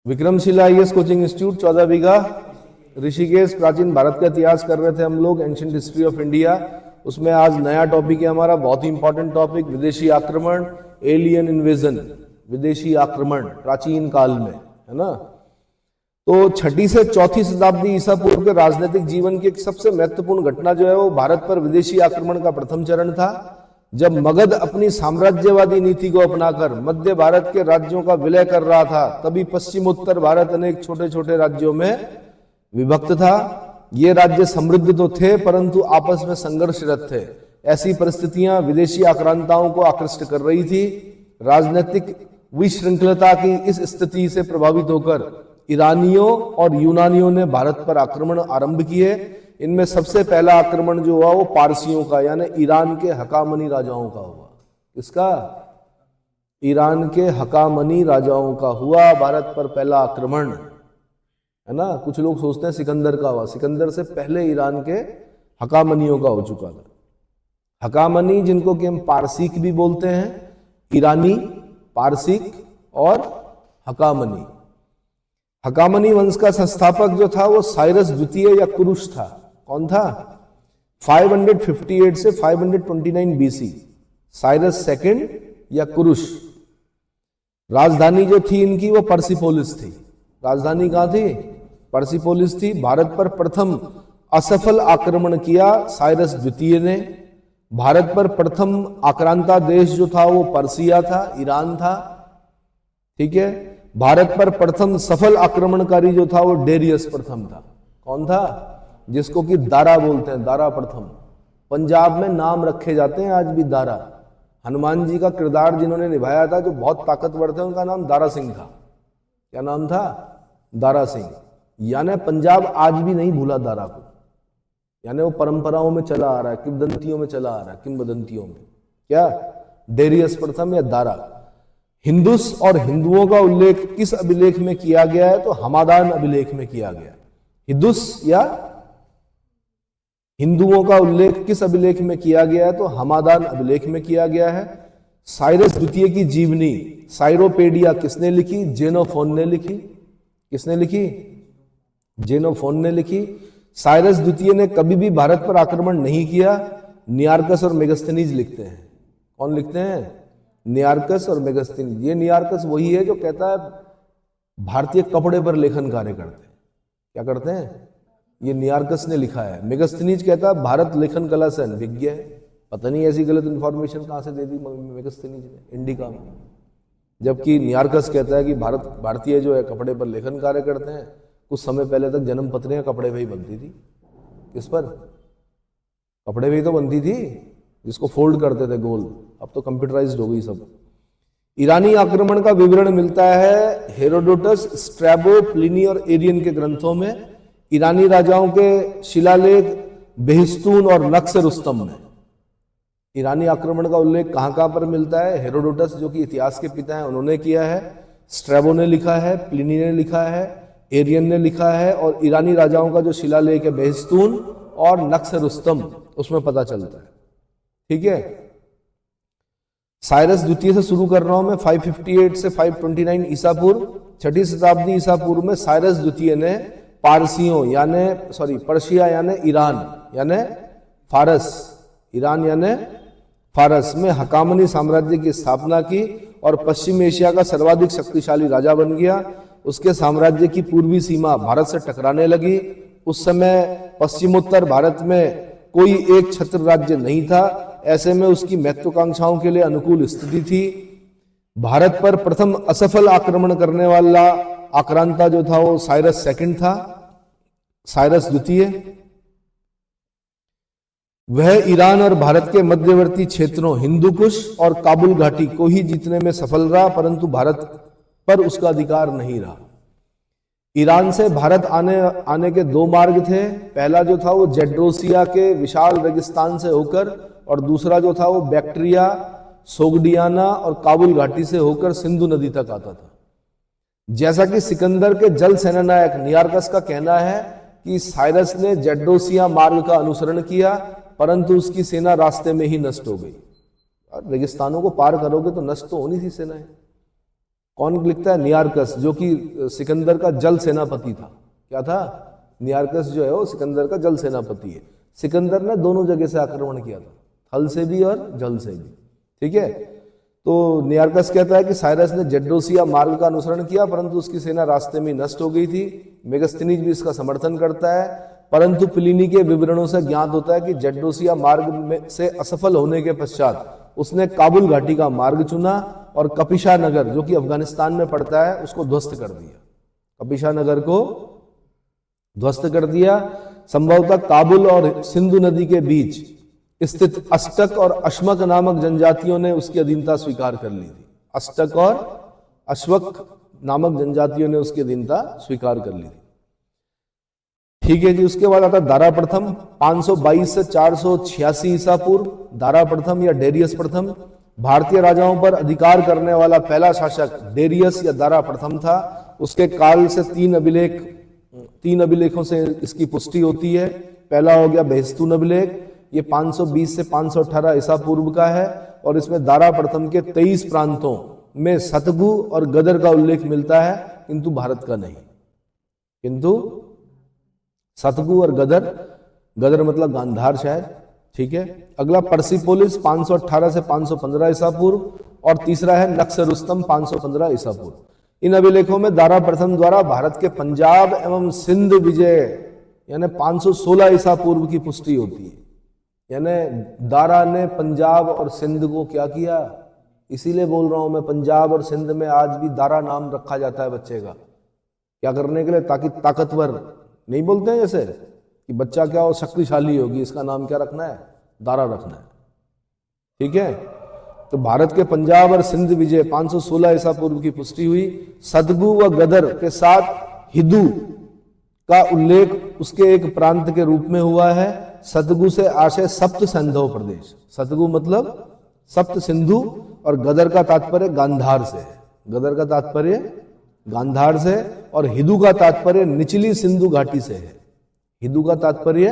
Vikramshila IAS coaching institute 14 बीघा ऋषिकेश। प्राचीन भारत का इतिहास कर रहे थे हम लोग, एंशिएंट हिस्ट्री ऑफ इंडिया। उसमें आज नया टॉपिक है हमारा, बहुत ही इंपॉर्टेंट टॉपिक, विदेशी आक्रमण, एलियन इन्वेजन, विदेशी आक्रमण प्राचीन काल में, है ना। तो 6ठी से 4थी शताब्दी ईसा पूर्व के राजनीतिक जीवन की एक सबसे महत्वपूर्ण घटना जो है वो भारत पर विदेशी आक्रमण का प्रथम चरण था, जब मगध अपनी साम्राज्यवादी नीति को अपनाकर मध्य भारत के राज्यों का विलय कर रहा था। तभी पश्चिमोत्तर भारत अनेक छोटे छोटे राज्यों में विभक्त था। ये राज्य समृद्ध तो थे परंतु आपस में संघर्षरत थे। ऐसी परिस्थितियां विदेशी आक्रांताओं को आकृष्ट कर रही थी। राजनीतिक विश्रृंखलता की इस स्थिति से प्रभावित होकर ईरानियों और यूनानियों ने भारत पर आक्रमण आरंभ किए। इनमें सबसे पहला आक्रमण जो हुआ वो पारसियों का, यानी ईरान के हकामनी राजाओं का हुआ। किसका? ईरान के हकामनी राजाओं का हुआ भारत पर पहला आक्रमण, है ना। कुछ लोग सोचते हैं सिकंदर का हुआ, सिकंदर से पहले ईरान के हकामनियों का हो चुका था। हकामनी जिनको कि हम पारसिक भी बोलते हैं, ईरानी, पारसिक और हकामनी। हकामनी वंश का संस्थापक जो था वो साइरस द्वितीय या कुरुश था। कौन था? 558 से 529 बीसी, साइरस सेकंड या कुरुश। राजधानी जो थी इनकी वो पर्सिपोलिस थी। राजधानी कहां थी? पर्सिपोलिस थी। भारत पर प्रथम असफल आक्रमण किया साइरस द्वितीय ने। भारत पर प्रथम आक्रांता देश जो था वो पर्सिया था, ईरान था, ठीक है। भारत पर प्रथम सफल आक्रमणकारी जो था वो डेरियस प्रथम था। कौन था? जिसको कि दारा बोलते हैं, दारा प्रथम। पंजाब में नाम रखे जाते हैं आज भी दारा। हनुमान जी का किरदार जिन्होंने निभाया था, जो बहुत ताकतवर थे, उनका नाम दारा सिंह था। क्या नाम था? दारा सिंह। यानी पंजाब आज भी नहीं भूला दारा को, यानी वो परंपराओं में चला आ रहा है, किंवदंतियों में चला आ रहा है, किंवदंतियों में। क्या? डेरियस प्रथम या दारा। हिंदुस और हिंदुओं का उल्लेख किस अभिलेख में किया गया है? तो हमादान अभिलेख में किया गया। हिंदुस या हिंदुओं का उल्लेख किस अभिलेख में किया गया है? तो हमादान अभिलेख में किया गया है। साइरस द्वितीय की जीवनी साइरोपेडिया किसने लिखी? जेनोफोन ने लिखी। किसने लिखी? जेनोफोन ने लिखी। साइरस द्वितीय ने कभी भी भारत पर आक्रमण नहीं किया। नियार्कस और मेगस्थनीज लिखते हैं। कौन लिखते हैं? नियार्कस और मेगस्थनीज। ये नियार्कस वही है जो कहता है भारतीय कपड़े पर लेखन कार्य करते हैं। क्या करते हैं? ये नियार्कस ने लिखा है। मेगस्थनीज कहता है भारत लेखन कला से अनभिज्ञ है। पता नहीं ऐसी गलत इंफॉर्मेशन कहां से दे दी मेगस्थनीज ने इंडिका में, जबकि नियार्कस कहता है कि भारतीय जो है कपड़े पर लेखन कार्य करते हैं। कुछ समय पहले तक जन्म पत्रियां कपड़े पे ही बनती थी। किस पर? कपड़े पे ही तो बनती थी, जिसको फोल्ड करते थे गोल। अब तो कंप्यूटराइज्ड हो गई सब। ईरानी आक्रमण का विवरण मिलता है हेरोडोटस, स्ट्रैबो, प्लिनी और एरियन के ग्रंथों में। ईरानी राजाओं के शिलालेख बेहिस्तून और नक्श रुस्तम में ईरानी आक्रमण का उल्लेख कहां कहां पर मिलता है? हेरोडोटस जो कि इतिहास के पिता हैं उन्होंने किया है, स्ट्रैबो ने लिखा है, प्लिनी ने लिखा है, एरियन ने लिखा है, और ईरानी राजाओं का जो शिलालेख है बेहिस्तून और नक्श रुस्तम, उसमें पता चलता है। ठीक है। साइरस द्वितीय से शुरू कर रहा हूं मैं। 558 से 529 ईसा पूर्व, 6ठी शताब्दी ईसा पूर्व में साइरस द्वितीय ने पारसियों पर्शिया यानी ईरान यानी फारस, ईरान यानी फारस में हकामनी साम्राज्य की स्थापना की और पश्चिम एशिया का सर्वाधिक शक्तिशाली राजा बन गया। उसके साम्राज्य की पूर्वी सीमा भारत से टकराने लगी। उस समय पश्चिमोत्तर भारत में कोई एक छत्र राज्य नहीं था। ऐसे में उसकी महत्वाकांक्षाओं के लिए अनुकूल स्थिति थी। भारत पर प्रथम असफल आक्रमण करने वाला आक्रांता जो था वो साइरस सेकंड था, साइरस द्वितीय। वह ईरान और भारत के मध्यवर्ती क्षेत्रों हिंदू कुश और काबुल घाटी को ही जीतने में सफल रहा, परंतु भारत पर उसका अधिकार नहीं रहा। ईरान से भारत आने के दो मार्ग थे। पहला जो था वो जेड्रोसिया के विशाल रेगिस्तान से होकर, और दूसरा जो था वो बैक्ट्रिया, सोगडियाना और काबुल घाटी से होकर सिंधु नदी तक आता था। जैसा कि सिकंदर के जल सेनानायक नियार्कस का कहना है कि साइरस ने जेड्रोसिया मार्ग का अनुसरण किया, परंतु उसकी सेना रास्ते में ही नष्ट हो गई। रेगिस्तानों को पार करोगे तो नष्ट तो होनी थी सेनाएं। कौन लिखता है? नियारकस, जो कि सिकंदर का जल सेनापति था। क्या था? नियारकस जो है वो सिकंदर का जल सेनापति है। सिकंदर ने दोनों जगह से आक्रमण किया था, थल से भी और जल से भी। ठीक है, तो नियारकस कहता है कि साइरस ने जेड्रोसिया मार्ग का अनुसरण किया, परंतु उसकी सेना रास्ते में नष्ट हो गई थी। मेगस्थनीज भी इसका समर्थन करता है, परंतु प्लिनी के विवरणों से ज्ञात होता है कि जेड्रोसिया मार्ग में से असफल होने के पश्चात उसने काबुल घाटी का मार्ग चुना और कपिशा नगर, जो कि अफगानिस्तान में पड़ता है, उसको ध्वस्त कर दिया। कपिशा नगर को ध्वस्त कर दिया। संभवतः काबुल और सिंधु नदी के बीच स्थित अष्टक और अश्मक नामक जनजातियों ने उसकी अधीनता स्वीकार कर ली थी। अष्टक और अश्वक नामक जनजातियों ने उसकी अधीनता स्वीकार कर ली थी। ठीक है जी, उसके बाद आता दारा प्रथम 522 से 486 ईसा पूर्व। दारा प्रथम या डेरियस प्रथम भारतीय राजाओं पर अधिकार करने वाला पहला शासक डेरियस या दारा प्रथम था। उसके काल से तीन अभिलेखों से इसकी पुष्टि होती है। पहला हो गया बेहस्तून अभिलेख, ये 520 से 518 ईसा पूर्व का है और इसमें दारा प्रथम के 23 प्रांतों में सतगु और गदर का उल्लेख मिलता है, किंतु भारत का नहीं। किंतु सतगु और गदर मतलब गांधार शायद। ठीक है, अगला पर्सिपोलिस 518 से 515 ईसा पूर्व और तीसरा है नक्श रुस्तम 515 ईसा पूर्व। इन अभिलेखों में दारा प्रथम द्वारा भारत के पंजाब एवं सिंध विजय यानी 516 ईसा पूर्व की पुष्टि होती है। यानी दारा ने पंजाब और सिंध को क्या किया, इसीलिए बोल रहा हूं मैं, पंजाब और सिंध में आज भी दारा नाम रखा जाता है बच्चे का। क्या करने के लिए? ताकि ताकतवर, नहीं बोलते हैं जैसे कि बच्चा क्या हो, शक्तिशाली होगी, इसका नाम क्या रखना है? दारा रखना है। ठीक है, तो भारत के पंजाब और सिंध विजय 516 ईसा पूर्व की पुष्टि हुई। सतगु व गदर के साथ हिदू का उल्लेख उसके एक प्रांत के रूप में हुआ है। सतगु से आशय सप्त सिंधु प्रदेश, सतगु मतलब सप्त सिंधु, और गदर का तात्पर्य गांधार से है। गदर का तात्पर्य गांधार से, और हिदू का तात्पर्य निचली सिंधु घाटी से है। हिदू का तात्पर्य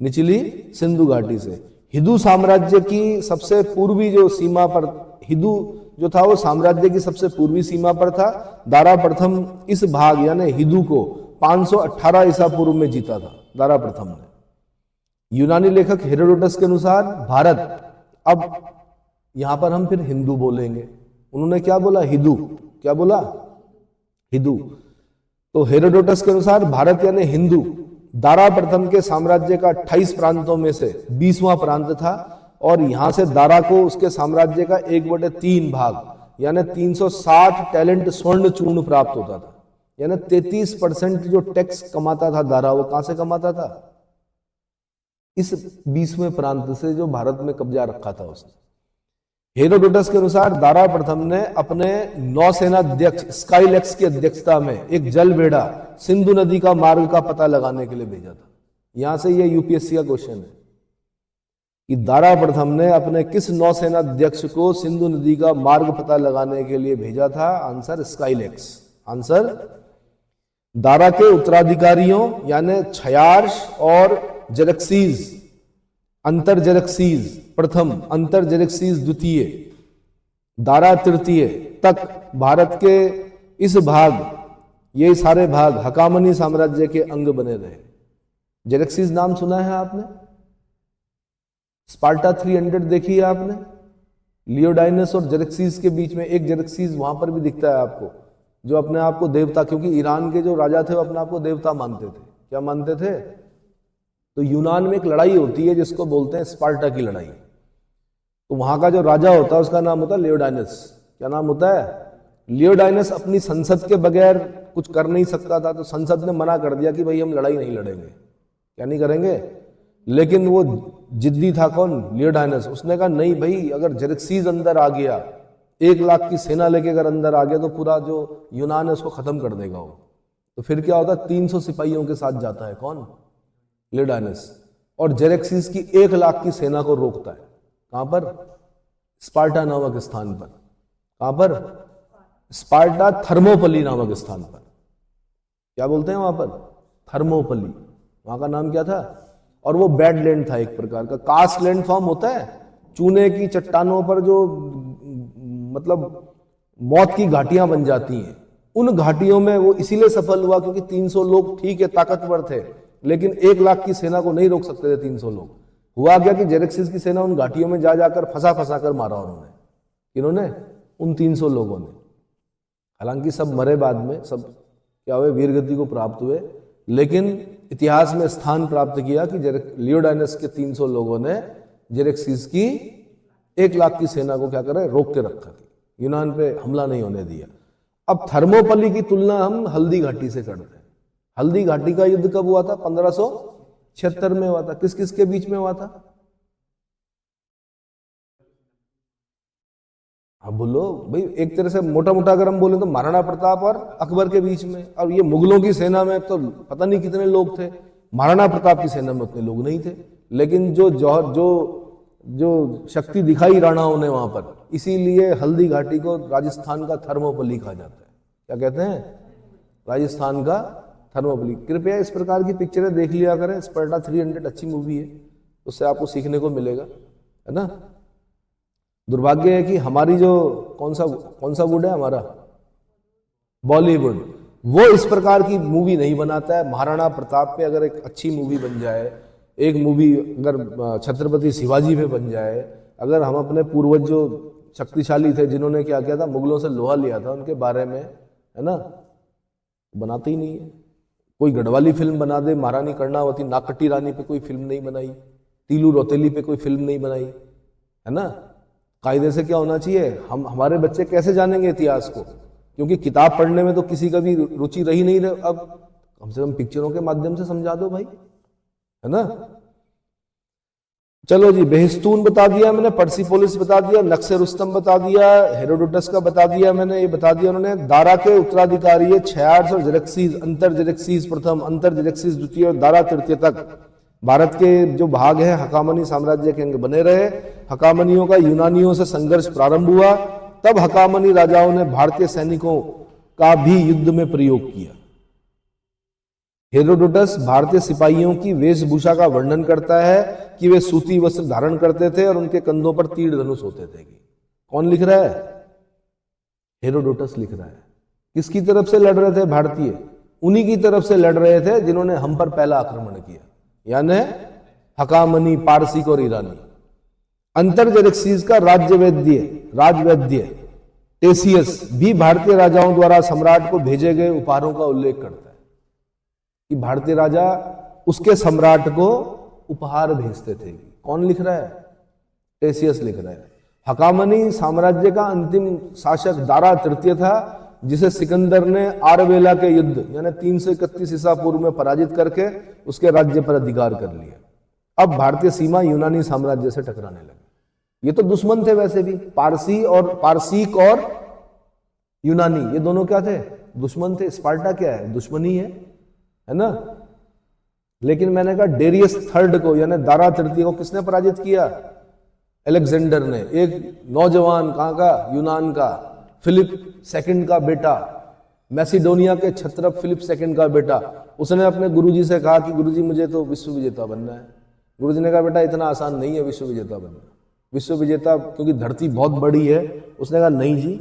निचली सिंधु घाटी से। हिदू साम्राज्य की सबसे पूर्वी जो सीमा पर, हिदू जो था वो साम्राज्य की सबसे पूर्वी सीमा पर था। दारा प्रथम इस भाग यानी हिदू को 518 ईसा पूर्व में जीता था दारा प्रथम ने। यूनानी लेखक हेरोडोटस के अनुसार भारत, अब यहां पर हम फिर हिंदू बोलेंगे, उन्होंने क्या बोला? हिदू। क्या बोला? हिदू। तो हेरोडोटस के अनुसार भारत यानी हिंदू दारा प्रथम के साम्राज्य का 28 प्रांतों में से 20वां प्रांत था, और यहां से दारा को उसके साम्राज्य का 1/3 भाग यानी 360 टैलेंट स्वर्ण चूर्ण प्राप्त होता था। यानी 33% जो टैक्स कमाता था दारा, वो कहां से कमाता था? इस 20वें प्रांत से जो भारत में कब्जा रखा था उसने। हेरोडोटस के अनुसार दारा प्रथम ने अपने नौसेना अध्यक्ष स्काइलेक्स की अध्यक्षता में एक जल बेड़ा सिंधु नदी का मार्ग का पता लगाने के लिए भेजा था। यहां से ये यूपीएससी का क्वेश्चन है कि दारा प्रथम ने अपने किस नौसेना अध्यक्ष को सिंधु नदी का मार्ग पता लगाने के लिए भेजा था? आंसर स्काइलेक्स। आंसर दारा के उत्तराधिकारियों यानी क्षयार्ष और जरक्सीज, अंतर जरक्सीज प्रथम, अंतर जरक्सीज द्वितीय, दारा तृतीय तक भारत के इस भाग, ये सारे भाग हकामनी साम्राज्य के अंग बने रहे। जरक्सीज नाम सुना है आपने? स्पार्टा 300 देखी है आपने? लियोडाइनस और जरक्सीज के बीच में एक जरक्सीज वहां पर भी दिखता है आपको, जो अपने आप को देवता, क्योंकि ईरान के जो राजा थे वो अपने आप को देवता मानते थे। क्या मानते थे? तो यूनान में एक लड़ाई होती है जिसको बोलते हैं स्पार्टा की लड़ाई। तो वहां का जो राजा होता है उसका नाम होता है लियोडाइनस। क्या नाम होता है? लियोडाइनस अपनी संसद के बगैर कुछ कर नहीं सकता था, तो संसद ने मना कर दिया कि भाई हम लड़ाई नहीं लड़ेंगे। क्या नहीं करेंगे? लेकिन वो जिद्दी था। कौन? लियोडाइनस। उसने कहा नहीं भाई, अगर जरक्सीज अंदर आ गया, 1 लाख की सेना लेके अगर अंदर आ गया तो पूरा जो यूनान है उसको खत्म कर देगा वो। तो फिर क्या होता है? 300 सिपाहियों के साथ जाता है। कौन? लियोडाइनस। और जरक्सीज की 1 लाख की सेना को रोकता है। कहां पर? स्पार्टा नामक स्थान पर। कहां पर? स्पार्टा थर्मोपली नामक स्थान पर। क्या बोलते हैं वहां पर? थर्मोपली। वहां का नाम क्या था? और वो बैडलैंड था, एक प्रकार का कास्टलैंड फॉर्म होता है, चूने की चट्टानों पर जो मतलब मौत की घाटियां बन जाती हैं। उन घाटियों में वो इसीलिए सफल हुआ क्योंकि 300 लोग ठीक है ताकतवर थे, लेकिन 1 लाख की सेना को नहीं रोक सकते थे 300 लोग। हुआ क्या कि जेरेक्सिस की सेना उन घाटियों में जा जाकर फंसा फंसा कर मारा उन्होंने। इन्होंने उन 300 लोगों ने, हालांकि सब मरे बाद में, सब क्या हुए, वीरगति को प्राप्त हुए, लेकिन इतिहास में स्थान प्राप्त किया कि लियोडाइनस के 300 लोगों ने जेरेक्सिस की 1 लाख की सेना को क्या करे, रोक के रखा, यूनान पे हमला नहीं होने दिया। अब थर्मोपली की तुलना हम हल्दी घाटी से करते हैं। हल्दी घाटी का युद्ध कब हुआ था? 1576 में हुआ था। किस किस के बीच में हुआ था? अब बोलो भाई, एक तरह से मोटा मोटा अगर हम बोले तो महाराणा प्रताप और अकबर के बीच में। और ये मुगलों की सेना में तो पता नहीं कितने लोग थे, महाराणा प्रताप की सेना में उतने लोग नहीं थे, लेकिन जो जौहर जो शक्ति दिखाई राणाओं ने वहां पर, इसीलिए हल्दी घाटी को राजस्थान का थर्मोपली कहा जाता है। क्या कहते हैं? राजस्थान का थर्मोपली। कृपया इस प्रकार की पिक्चरें देख लिया करें। स्पर्टा 300 अच्छी मूवी है, उससे आपको सीखने को मिलेगा, है ना। दुर्भाग्य है कि हमारी जो कौन सा वुड है हमारा, बॉलीवुड, वो इस प्रकार की मूवी नहीं बनाता है। महाराणा प्रताप पे अगर एक अच्छी मूवी बन जाए, एक मूवी अगर छत्रपति शिवाजी पे बन जाए, अगर हम अपने पूर्वज जो शक्तिशाली थे जिन्होंने क्या किया था, मुगलों से लोहा लिया था, उनके बारे में, है ना, बनाते ही नहीं है। कोई गढ़वाली फिल्म बना दे, महारानी कर्णावती नाकटी रानी पे कोई फिल्म नहीं बनाई, तीलू रौतेली पे कोई फिल्म नहीं बनाई, है ना। कायदे से क्या होना चाहिए, हमारे बच्चे कैसे जानेंगे इतिहास को, क्योंकि किताब पढ़ने में तो किसी का भी रुचि रही नहीं रहे। अब कम से कम पिक्चरों के माध्यम से समझा दो भाई, है ना। चलो जी, बेहिस्तून बता दिया मैंने, पर्सिपोलिस बता दिया, नक्शे रुस्तम बता दिया, हेरोडोटस का बता दिया मैंने, ये बता दिया उन्होंने। दारा के उत्तराधिकारी है क्षयार्स और जेरेक्सिस, अंतर जेरेक्सिस प्रथम, अंतर जेरेक्सिस द्वितीय और दारा तृतीय तक भारत के जो भाग है हकामनी साम्राज्य के अंग बने रहे। हकामनियों का यूनानियों से संघर्ष प्रारंभ हुआ, तब हकामनी राजाओं ने भारतीय सैनिकों का भी युद्ध में प्रयोग किया। हेरोडोटस भारतीय सिपाहियों की वेशभूषा का वर्णन करता है कि वे सूती वस्त्र धारण करते थे और उनके कंधों पर तीर धनुष होते थे। कौन लिख रहा है? हेरोडोटस लिख रहा है। किसकी तरफ से लड़ रहे थे भारतीय? उन्हीं की तरफ से लड़ रहे थे जिन्होंने हम पर पहला आक्रमण किया, यानी हकामनी, पारसिक और ईरानी। अंतर जेरेक्सिस का राजवैद्य टेसियस भी भारतीय राजाओं द्वारा सम्राट को भेजे गए उपहारों का उल्लेख करता है कि भारतीय राजा उसके सम्राट को उपहार भेजते थे। कौन लिख रहा है? टेसियस लिख रहा है। हकामनी साम्राज्य का अंतिम शासक दारा तृतीय था, जिसे सिकंदर ने आरवेला के युद्ध यानी 331 ईसा पूर्व में पराजित करके उसके राज्य पर अधिकार कर लिया। अब भारतीय सीमा यूनानी साम्राज्य से टकराने लगी। ये तो दुश्मन थे वैसे भी, पारसीक और यूनानी, ये दोनों क्या थे? दुश्मन थे। स्पार्टा क्या है? दुश्मनी है ना। लेकिन मैंने कहा डेरियस थर्ड को यानी दारा तृतीय को किसने पराजित किया? अलेक्जेंडर ने। एक नौजवान, कहां का? यूनान का, फिलिप सेकंड का बेटा, मैसिडोनिया के क्षत्रप फिलिप सेकंड का बेटा। उसने अपने गुरुजी से कहा कि गुरुजी मुझे तो विश्व विजेता बनना है। गुरुजी ने कहा बेटा इतना आसान नहीं है विश्व विजेता बनना। विश्व विजेता क्योंकि धरती बहुत बड़ी है, उसने कहा नहीं जी,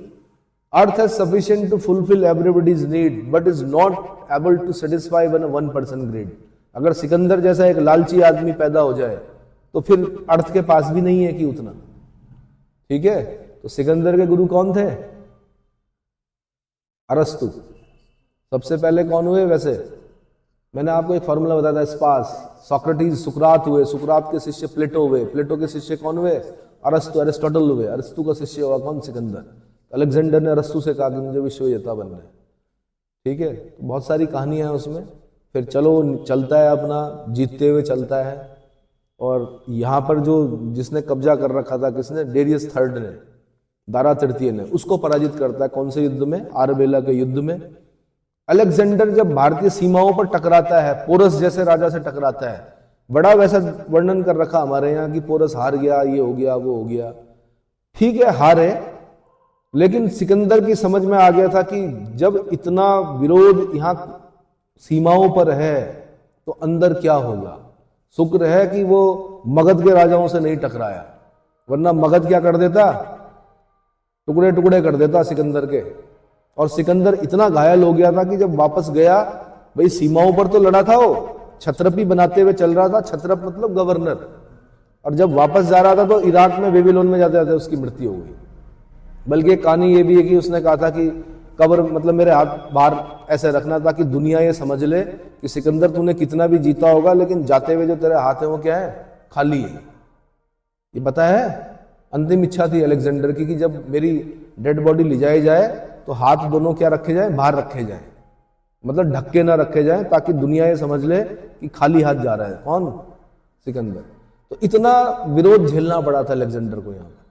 अर्थ है sufficient to fulfil everybody's need but is not able to satisfy one person greed. अगर सिकंदर जैसा एक लालची आदमी पैदा हो जाए तो फिर अर्थ के पास भी नहीं है कि उतना, ठीक है। तो सिकंदर के गुरु कौन थे? अरस्तु। सबसे पहले कौन हुए? वैसे मैंने आपको एक फॉर्मूला बताया था, स्पास, सोक्रेटिस, सुकरात हुए, सुकरात के शिष्य प्लेटो हुए, प्लेटो के शिष्य कौन हुए? अरस्तु, अरिस्टोटल हुए, अरस्तु का शिष्य हुआ कौन? सिकंदर। अलेक्जेंडर ने अरस्तु से कहा कि मुझे विश्व विजेता बनना है, ठीक है। तो बहुत सारी कहानियां हैं उसमें। फिर चलो चलता है अपना, जीतते हुए चलता है। और यहां पर जो जिसने कब्जा कर रखा था, किसने? डेरियस थर्ड ने, दारा तृतीय ने, उसको पराजित करता है। कौन से युद्ध में? आरबेला के युद्ध में। अलेक्जेंडर जब भारतीय सीमाओं पर टकराता है, पोरस जैसे राजा से टकराता है, बड़ा वैसा वर्णन कर रखा हमारे यहाँ कि पोरस हार गया, ये हो गया, वो हो गया। ठीक है, हारे, लेकिन सिकंदर की समझ में आ गया था कि जब इतना विरोध यहाँ सीमाओं पर है तो अंदर क्या होगा। शुक्र है कि वो मगध के राजाओं से नहीं टकराया, वरना मगध क्या कर देता? टुकड़े टुकड़े कर देता सिकंदर के। और सिकंदर इतना घायल हो गया था कि जब वापस गया, भाई सीमाओं पर तो लड़ा था वो, छत्रपी बनाते हुए चल रहा था, छत्रप मतलब गवर्नर, और जब वापस जा रहा था तो इराक में बेबीलोन में जाते जाते उसकी मृत्यु हो गई। बल्कि एक कहानी ये भी है कि उसने कहा था कि कब्र मतलब मेरे हाथ बाहर ऐसे रखना ताकि दुनिया ये समझ ले कि सिकंदर तूने कितना भी जीता होगा लेकिन जाते हुए जो तेरे हाथ है वो क्या है, खाली है। ये पता है अंतिम इच्छा थी अलेक्जेंडर की कि जब मेरी डेड बॉडी ले जाई जाए तो हाथ दोनों क्या रखे जाए, बाहर रखे जाए, मतलब ढक्के ना रखे जाए, ताकि दुनिया ये समझ ले कि खाली हाथ जा रहा है कौन, सिकंदर। तो इतना विरोध झेलना पड़ा था अलेक्जेंडर को यहाँ पर,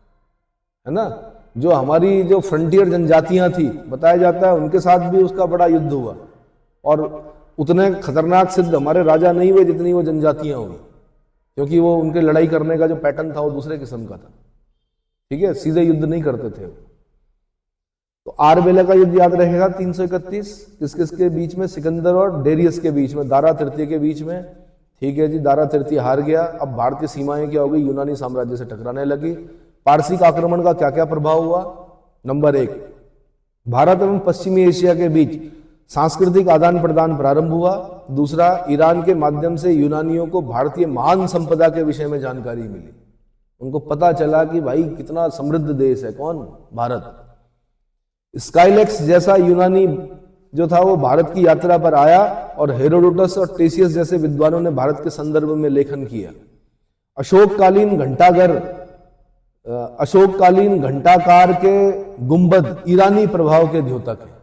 है ना। जो हमारी जो फ्रंटियर जनजातियां थी, बताया जाता है उनके साथ भी उसका बड़ा युद्ध हुआ, और उतने खतरनाक सिद्ध हमारे राजा नहीं हुए जितनी वो जनजातियां हुई, क्योंकि वो उनके लड़ाई करने का जो पैटर्न था वो दूसरे किस्म का था। ठीक है, सीधे युद्ध नहीं करते थे। तो आरबेला का युद्ध याद रहेगा 331, किस किस के बीच में, सिकंदर और डेरियस के बीच में, दारा तृतीय के बीच में। ठीक है जी, दारा तृतीय हार गया। अब भारत की सीमाएं क्या हो गई, यूनानी साम्राज्य से टकराने लगी। पारसी का आक्रमण का क्या क्या प्रभाव हुआ। नंबर 1, भारत एवं पश्चिमी एशिया के बीच सांस्कृतिक आदान प्रदान प्रारंभ हुआ। दूसरा, ईरान के माध्यम से यूनानियों को भारतीय महान संपदा के विषय में जानकारी मिली। उनको पता चला कि भाई कितना समृद्ध देश है कौन, भारत। स्काइलेक्स जैसा यूनानी जो था वो भारत की यात्रा पर आया, और हेरोडोटस और टेसियस जैसे विद्वानों ने भारत के संदर्भ में लेखन किया। अशोककालीन घंटाकार के गुंबद ईरानी प्रभाव के द्योतक है।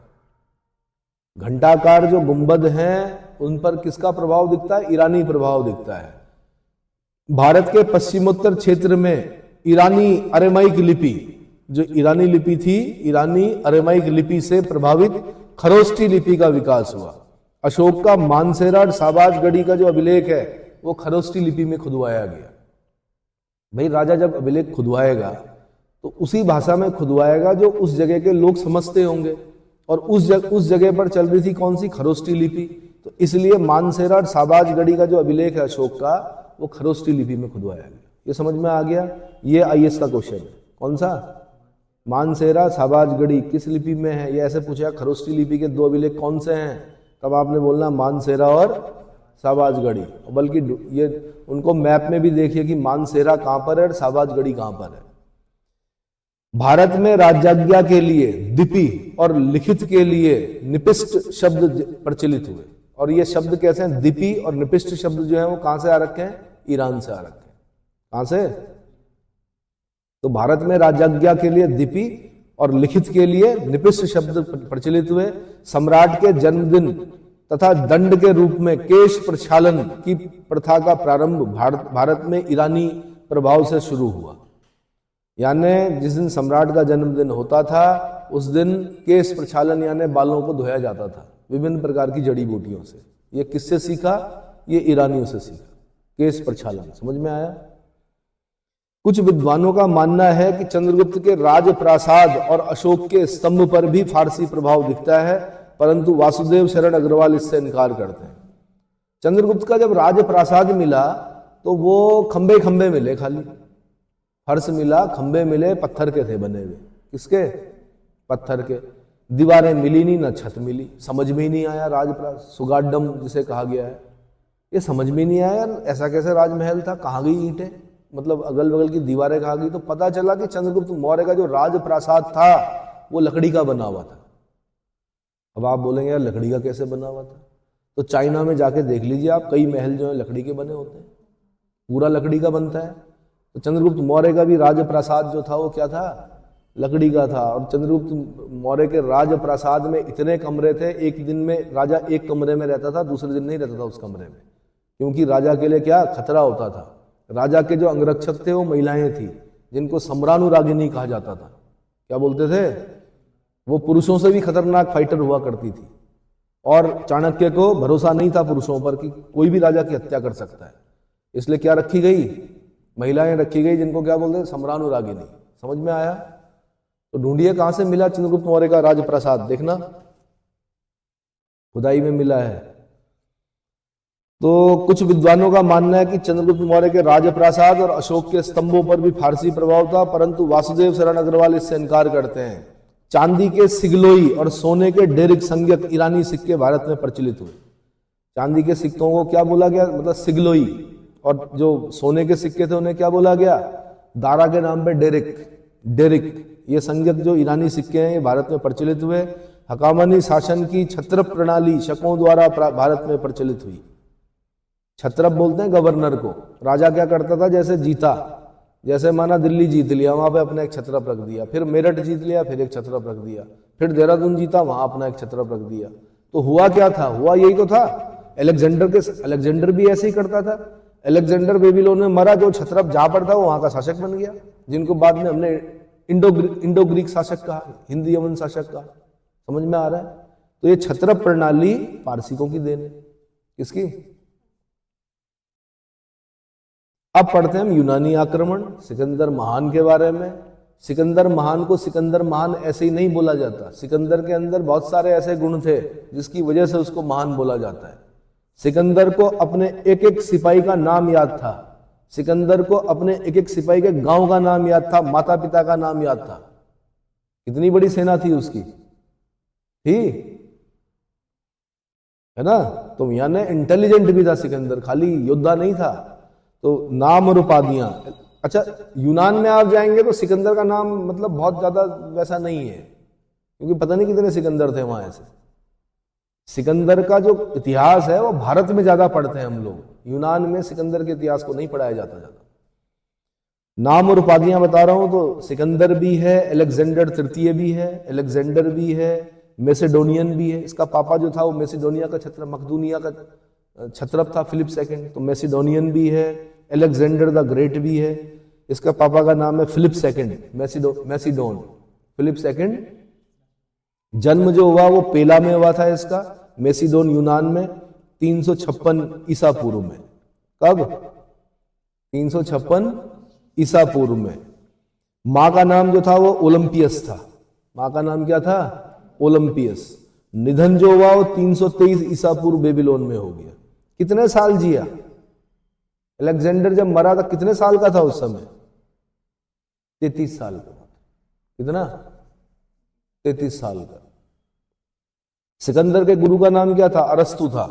घंटाकार जो गुंबद हैं उन पर किसका प्रभाव दिखता है, ईरानी प्रभाव दिखता है। भारत के पश्चिमोत्तर क्षेत्र में ईरानी अरेमाइक लिपि, जो ईरानी लिपि थी, ईरानी अरेमाइक लिपि से प्रभावित खरोष्टी लिपि का विकास हुआ। अशोक का मानसेरा और साबाजगढ़ी का जो अभिलेख है वो खरोष्टी लिपि में खुदवाया गया। भाई राजा जब अभिलेख खुदवाएगा तो उसी भाषा में खुदवाएगा जो उस जगह के लोग समझते होंगे, और उस जगह पर चल रही थी कौन सी, खरोष्टी लिपि। तो इसलिए मानसेरा और साबाजगढ़ी का जो अभिलेख है अशोक का, वो खरोष्टी लिपि में खुदवाया गया। ये समझ में आ गया। ये आईएएस का क्वेश्चन है, कौन सा, मानसेरा साबाजगढ़ी किस लिपि में है, ये ऐसे पूछा। खरोष्टी लिपि के 2 अभिलेख कौन से हैं, तब आपने बोलना मानसेरा और साबाजगढ़ी। बल्कि ये उनको मैप में भी देखिए कि मानसेरा कहां पर है और साबाजगढ़ी कहां पर है। भारत में राज्याज्ञा के लिए दिपि और लिखित के लिए निपिष्ट शब्द प्रचलित हुए। और ये शब्द कैसे हैं, दिपि और निपिष्ट शब्द जो है वो कहां से आ रखे हैं, ईरान से आ रखे हैं। कहां से, तो भारत में राज्याज्ञा के लिए दिपि और लिखित के लिए निपिष्ट शब्द प्रचलित हुए। सम्राट के जन्मदिन तथा दंड के रूप में केश प्रक्षालन की प्रथा का प्रारंभ भारत में ईरानी प्रभाव से शुरू हुआ। यानी जिस दिन सम्राट का जन्मदिन होता था उस दिन केश प्रक्षालन यानी बालों को धोया जाता था विभिन्न प्रकार की जड़ी बूटियों से। ये किससे सीखा, ये ईरानियों से सीखा, केश प्रक्षालन। समझ में आया। कुछ विद्वानों का मानना है कि चंद्रगुप्त के राजप्रासाद और अशोक के स्तंभ पर भी फारसी प्रभाव दिखता है, परंतु वासुदेव शरण अग्रवाल इससे इनकार करते हैं। चंद्रगुप्त का जब राजप्रासाद मिला तो वो खंबे खंबे मिले, खाली फर्श मिला, खंबे मिले, पत्थर के थे बने हुए। किसके, पत्थर के। दीवारें मिली नहीं, ना छत मिली। समझ में ही नहीं आया राजप्रासाद, सुगाड्डम जिसे कहा गया है, ये समझ में नहीं आया ऐसा कैसे राजमहल था, कहाँ गई ईंटें, मतलब अगल बगल की दीवारें कहाँ गई। तो पता चला कि चंद्रगुप्त मौर्य का जो राजप्रासाद था वो लकड़ी का बना हुआ था। अब आप बोलेंगे यार लकड़ी का कैसे बना हुआ था, तो चाइना में जाके देख लीजिए आप, कई महल जो है लकड़ी के बने होते हैं, पूरा लकड़ी का बनता है। तो चंद्रगुप्त मौर्य का भी राजप्रासाद जो था वो क्या था, लकड़ी का था। और चंद्रगुप्त मौर्य के राजप्रासाद में इतने कमरे थे, एक दिन में राजा एक कमरे में रहता था, दूसरे दिन नहीं रहता था उस कमरे में, क्योंकि राजा के लिए क्या खतरा होता था। राजा के जो अंगरक्षक थे वो महिलाएं थी, जिनको सम्रानुरागिनी कहा जाता था। क्या बोलते थे, वो पुरुषों से भी खतरनाक फाइटर हुआ करती थी। और चाणक्य को भरोसा नहीं था पुरुषों पर कि कोई भी राजा की हत्या कर सकता है, इसलिए क्या रखी गई, महिलाएं रखी गई, जिनको क्या बोलते हैं, सम्रानुरागिनी। समझ में आया। तो ढूंढिए कहां से मिला चंद्रगुप्त मौर्य का राजप्रासाद, देखना खुदाई में मिला है। तो कुछ विद्वानों का मानना है कि चंद्रगुप्त मौर्य के राजप्रासाद और अशोक के स्तंभों पर भी फारसी प्रभाव था, परंतु वासुदेव शरण अग्रवाल इससे इनकार करते हैं। चांदी के सिगलोई और सोने के डेरिक संज्ञक ईरानी सिक्के भारत में प्रचलित हुए। चांदी के सिक्कों को क्या बोला गया, मतलब सिगलोई, और जो सोने के सिक्के थे उन्हें क्या बोला गया, दारा के नाम पे डेरिक। डेरिक ये संज्ञक जो ईरानी सिक्के हैं ये भारत में प्रचलित हुए। हकामनी शासन की छत्रप प्रणाली शकों द्वारा भारत में प्रचलित हुई। छत्रप बोलते हैं गवर्नर को। राजा क्या करता था, जैसे जीता, जैसे माना दिल्ली जीत लिया, वहां पे अपना एक छत्रप रख दिया, फिर मेरठ जीत लिया, फिर एक छत्रप रख दिया, फिर देहरादून जीता, वहां अपना एक छत्रप रख दिया। तो हुआ क्या था, हुआ यही तो था। अलेक्जेंडर भी ऐसे ही करता था। अलेक्जेंडर बेबीलोन में मरा, जो छत्रप जहां पर था वो वहां का शासक बन गया, जिनको बाद में हमने इंडो ग्रीक शासक कहा, हिंदी यमन शासक कहा। समझ में आ रहा है? तो ये छत्रप प्रणाली पारसिकों की देन है। किसकी? अब पढ़ते हैं हम यूनानी आक्रमण, सिकंदर महान के बारे में। सिकंदर महान को सिकंदर महान ऐसे ही नहीं बोला जाता। सिकंदर के अंदर बहुत सारे ऐसे गुण थे जिसकी वजह से उसको महान बोला जाता है। सिकंदर को अपने एक एक सिपाही का नाम याद था। सिकंदर को अपने एक एक सिपाही के गांव का नाम याद था, माता पिता का नाम याद था। कितनी बड़ी सेना थी उसकी, थी, है ना? तो यानी इंटेलिजेंट भी था सिकंदर, खाली योद्धा नहीं था। तो नाम और उपाधियां। अच्छा, यूनान में आप जाएंगे तो सिकंदर का नाम मतलब बहुत ज्यादा वैसा नहीं है, क्योंकि पता नहीं कितने सिकंदर थे वहां ऐसे। सिकंदर का जो इतिहास है वो भारत में ज्यादा पढ़ते हैं हम लोग, यूनान में सिकंदर के इतिहास को नहीं पढ़ाया जाता ज्यादा। नाम और उपाधियां बता रहा हूं तो सिकंदर भी है, अलेक्जेंडर तृतीय भी है, अलेक्जेंडर भी है, मैसेडोनियन भी है। इसका पापा जो था वो मैसेडोनिया का छत्रप, मकदूनिया का छत्रप था, फिलिप सेकंड, तो मैसेडोनियन भी है। अलेक्जेंडर द ग्रेट भी है, इसका पापा का नाम है फिलिप सेकंड, मैसिडोन, फिलिप सेकंड। जन्म जो हुआ वो पेला में हुआ था इसका, मैसिडोन यूनान में 356 ईसा पूर्व में। कब? 356 ईसा पूर्व में। मां का नाम जो था वो ओलंपियस था। मां का नाम क्या था? ओलंपियस। निधन जो हुआ वो 323 ईसा पूर्व बेबीलोन में हो गया। कितने साल जिया अलेक्जेंडर? जब मरा था कितने साल का था उस समय? 33 साल का। कितना? 33 साल का। सिकंदर के गुरु का नाम क्या था? अरस्तु था।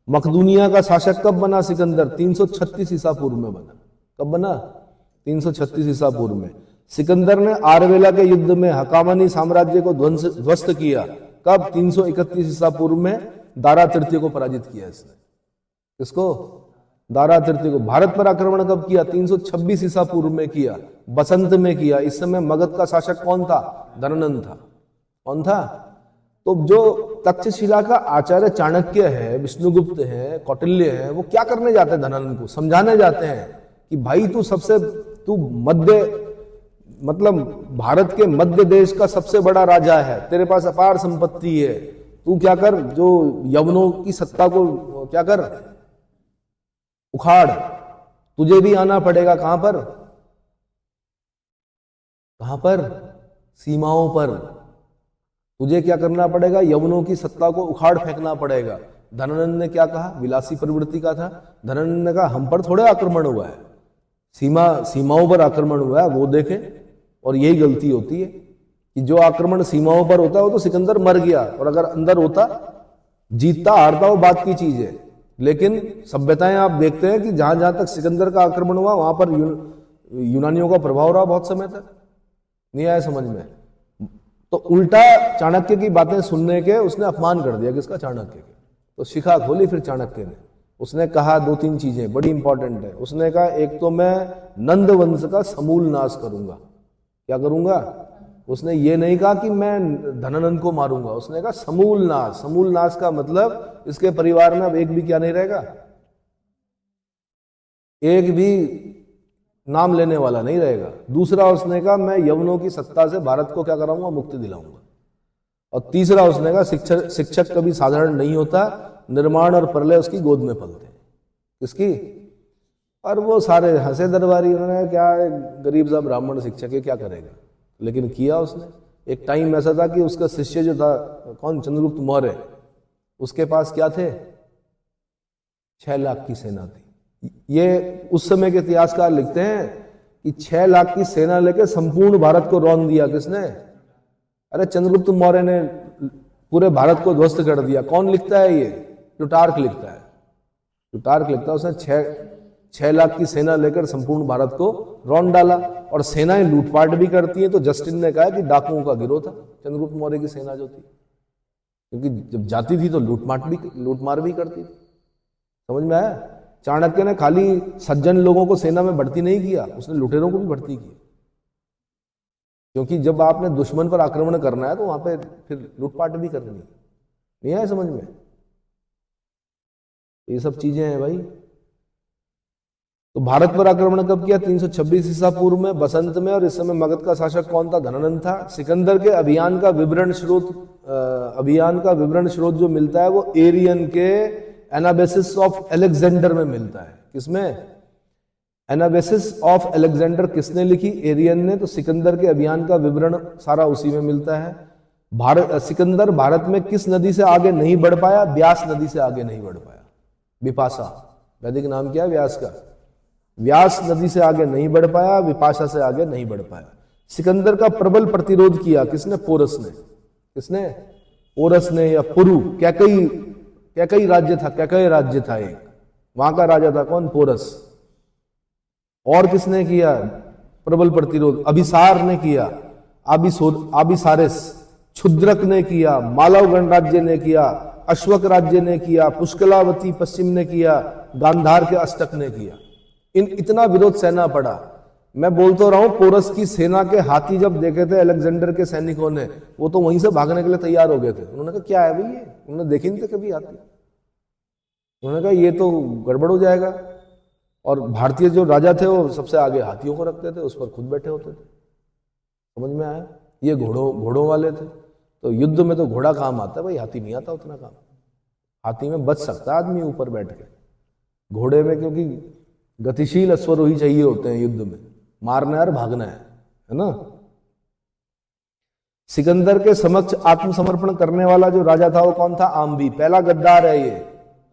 मकदूनिया का शासक कब बना सिकंदर? 336 ईसा पूर्व में बना। कब बना? 336 ईसा पूर्व में। सिकंदर ने आरवेला के युद्ध में हकामनी साम्राज्य को ध्वस्त किया। कब? 331 ईसा पूर्व में दारा तृतीय को पराजित किया इसने। किसको? दारा तृतीय को। भारत पर आक्रमण कब किया? 326 ईसा पूर्व में किया, बसंत में किया। इस समय मगध का शासक कौन था? धननंद था। कौन था? तो जो तक्षशिला का आचार्य चाणक्य है, विष्णुगुप्त है, कौटिल्य है, वो क्या करने जाते हैं? धननंद को समझाने जाते हैं कि भाई तू मध्य, मतलब भारत के मध्य देश का सबसे बड़ा राजा है, तेरे पास अपार संपत्ति है, तू क्या कर, जो यवनों की सत्ता को क्या कर, उखाड़। तुझे भी आना पड़ेगा। कहां पर? कहां पर? सीमाओं पर। तुझे क्या करना पड़ेगा? यवनों की सत्ता को उखाड़ फेंकना पड़ेगा। धनानंद ने क्या कहा? विलासी प्रवृत्ति का था। धनानंद ने कहा हम पर थोड़े आक्रमण हुआ है, सीमाओं पर आक्रमण हुआ है, वो देखें। और यही गलती होती है कि जो आक्रमण सीमाओं पर होता है वो तो सिकंदर मर गया, और अगर अंदर होता, जीतता हारता वो बात की चीज है। लेकिन सभ्यताएं आप देखते हैं कि जहां जहां तक सिकंदर का आक्रमण हुआ वहां पर यूनानियों का प्रभाव रहा बहुत समय तक। नहीं आया समझ में? तो उल्टा चाणक्य की बातें सुनने के उसने अपमान कर दिया। किसका? चाणक्य के। तो शिखा खोली फिर चाणक्य ने। उसने कहा 2-3 चीजें बड़ी इंपॉर्टेंट है। उसने कहा एक तो मैं नंद वंश का समूल नाश करूंगा। क्या करूंगा? उसने ये नहीं कहा कि मैं धनानंद को मारूंगा, उसने कहा समूल नाश। समूल नाश का मतलब इसके परिवार में अब एक भी क्या नहीं रहेगा, एक भी नाम लेने वाला नहीं रहेगा। दूसरा उसने कहा मैं यवनों की सत्ता से भारत को क्या कराऊंगा? मुक्ति दिलाऊंगा। और तीसरा उसने कहा शिक्षक कभी साधारण नहीं होता, निर्माण और प्रलय उसकी गोद में पलते हैं। किसकी? और वो सारे हंसे दरबारी। उन्होंने क्या गरीब सा ब्राह्मण शिक्षक है, क्या करेगा? लेकिन किया उसने। एक टाइम ऐसा था कि उसका शिष्य जो था, कौन? चंद्रगुप्त मौर्य, उसके पास क्या थे? 6 लाख की सेना थी। ये उस समय के इतिहासकार लिखते हैं कि 6 लाख की सेना लेकर संपूर्ण भारत को रौंद दिया किसने? अरे चंद्रगुप्त मौर्य ने पूरे भारत को ध्वस्त कर दिया। कौन लिखता है ये? प्लूटार्क लिखता है। प्लूटार्क लिखता है उसने 6 लाख की सेना लेकर संपूर्ण भारत को रौंद डाला। और सेनाएं लूटपाट भी करती हैं, तो जस्टिन ने कहा कि डाकुओं का गिरोह था चंद्रगुप्त मौर्य की सेना जो थी, क्योंकि जब जाती थी तो लूटमार भी करती थी। समझ में आया? चाणक्य ने खाली सज्जन लोगों को सेना में भर्ती नहीं किया, उसने लुटेरों को भी भर्ती किया, क्योंकि जब आपने दुश्मन पर आक्रमण करना है तो वहां पे फिर लूटपाट भी करनी है। नहीं आया समझ में? ये सब चीजें हैं भाई। तो भारत पर आक्रमण कब किया? 326 ईसा पूर्व में, बसंत में। और इस समय मगध का शासक कौन था? धनानंद था। सिकंदर के अभियान का विवरण स्रोत जो मिलता है वो एरियन के एनाबेसिस ऑफ अलेक्जेंडर में मिलता है। किसमें? एनाबेसिस ऑफ अलेक्जेंडर किसने लिखी? एरियन ने। तो सिकंदर के अभियान का विवरण सारा उसी में मिलता है। सिकंदर भारत में किस नदी से आगे नहीं बढ़ पाया? व्यास नदी से आगे नहीं बढ़ पाया। विपाशा, वैदिक नाम क्या है व्यास का? व्यास नदी से आगे नहीं बढ़ पाया, विपाशा से आगे नहीं बढ़ पाया। सिकंदर का प्रबल प्रतिरोध किया किसने? पोरस ने। किसने? पोरस ने या पुरु, कैकई राज्य था, कैकई राज्य था एक, वहां का राजा था कौन? पोरस। और किसने किया प्रबल प्रतिरोध? अभिसार ने किया, आबिसारिस। क्षुद्रक ने किया, मालव गणराज्य ने किया, अश्वक राज्य ने किया, पुष्कलावती पश्चिम ने किया, गांधार के अष्टक ने किया। इतना विरोध सहना पड़ा। मैं बोल तो रहा हूं, पोरस की सेना के हाथी जब देखे थे अलेक्जेंडर के सैनिकों ने, वो तो वहीं से भागने के लिए तैयार हो गए थे। उन्होंने कहा क्या है भाई ये? उन्होंने देखे नहीं थे कभी हाथी। उन्होंने कहा ये तो गड़बड़ हो जाएगा। और भारतीय जो राजा थे वो सबसे आगे हाथियों को रखते थे, उस पर खुद बैठे होते थे। समझ में आया? ये घोड़ों वाले थे। तो युद्ध में तो घोड़ा काम आता है भाई, हाथी नहीं आता उतना काम। हाथी में बच सकता है आदमी ऊपर बैठ के, घोड़े में क्योंकि गतिशील अश्वरोही चाहिए होते हैं युद्ध में, मारना है और भागना है ना। सिकंदर के समक्ष आत्मसमर्पण करने वाला जो राजा था वो कौन था? आम्भी। पहला गद्दार है ये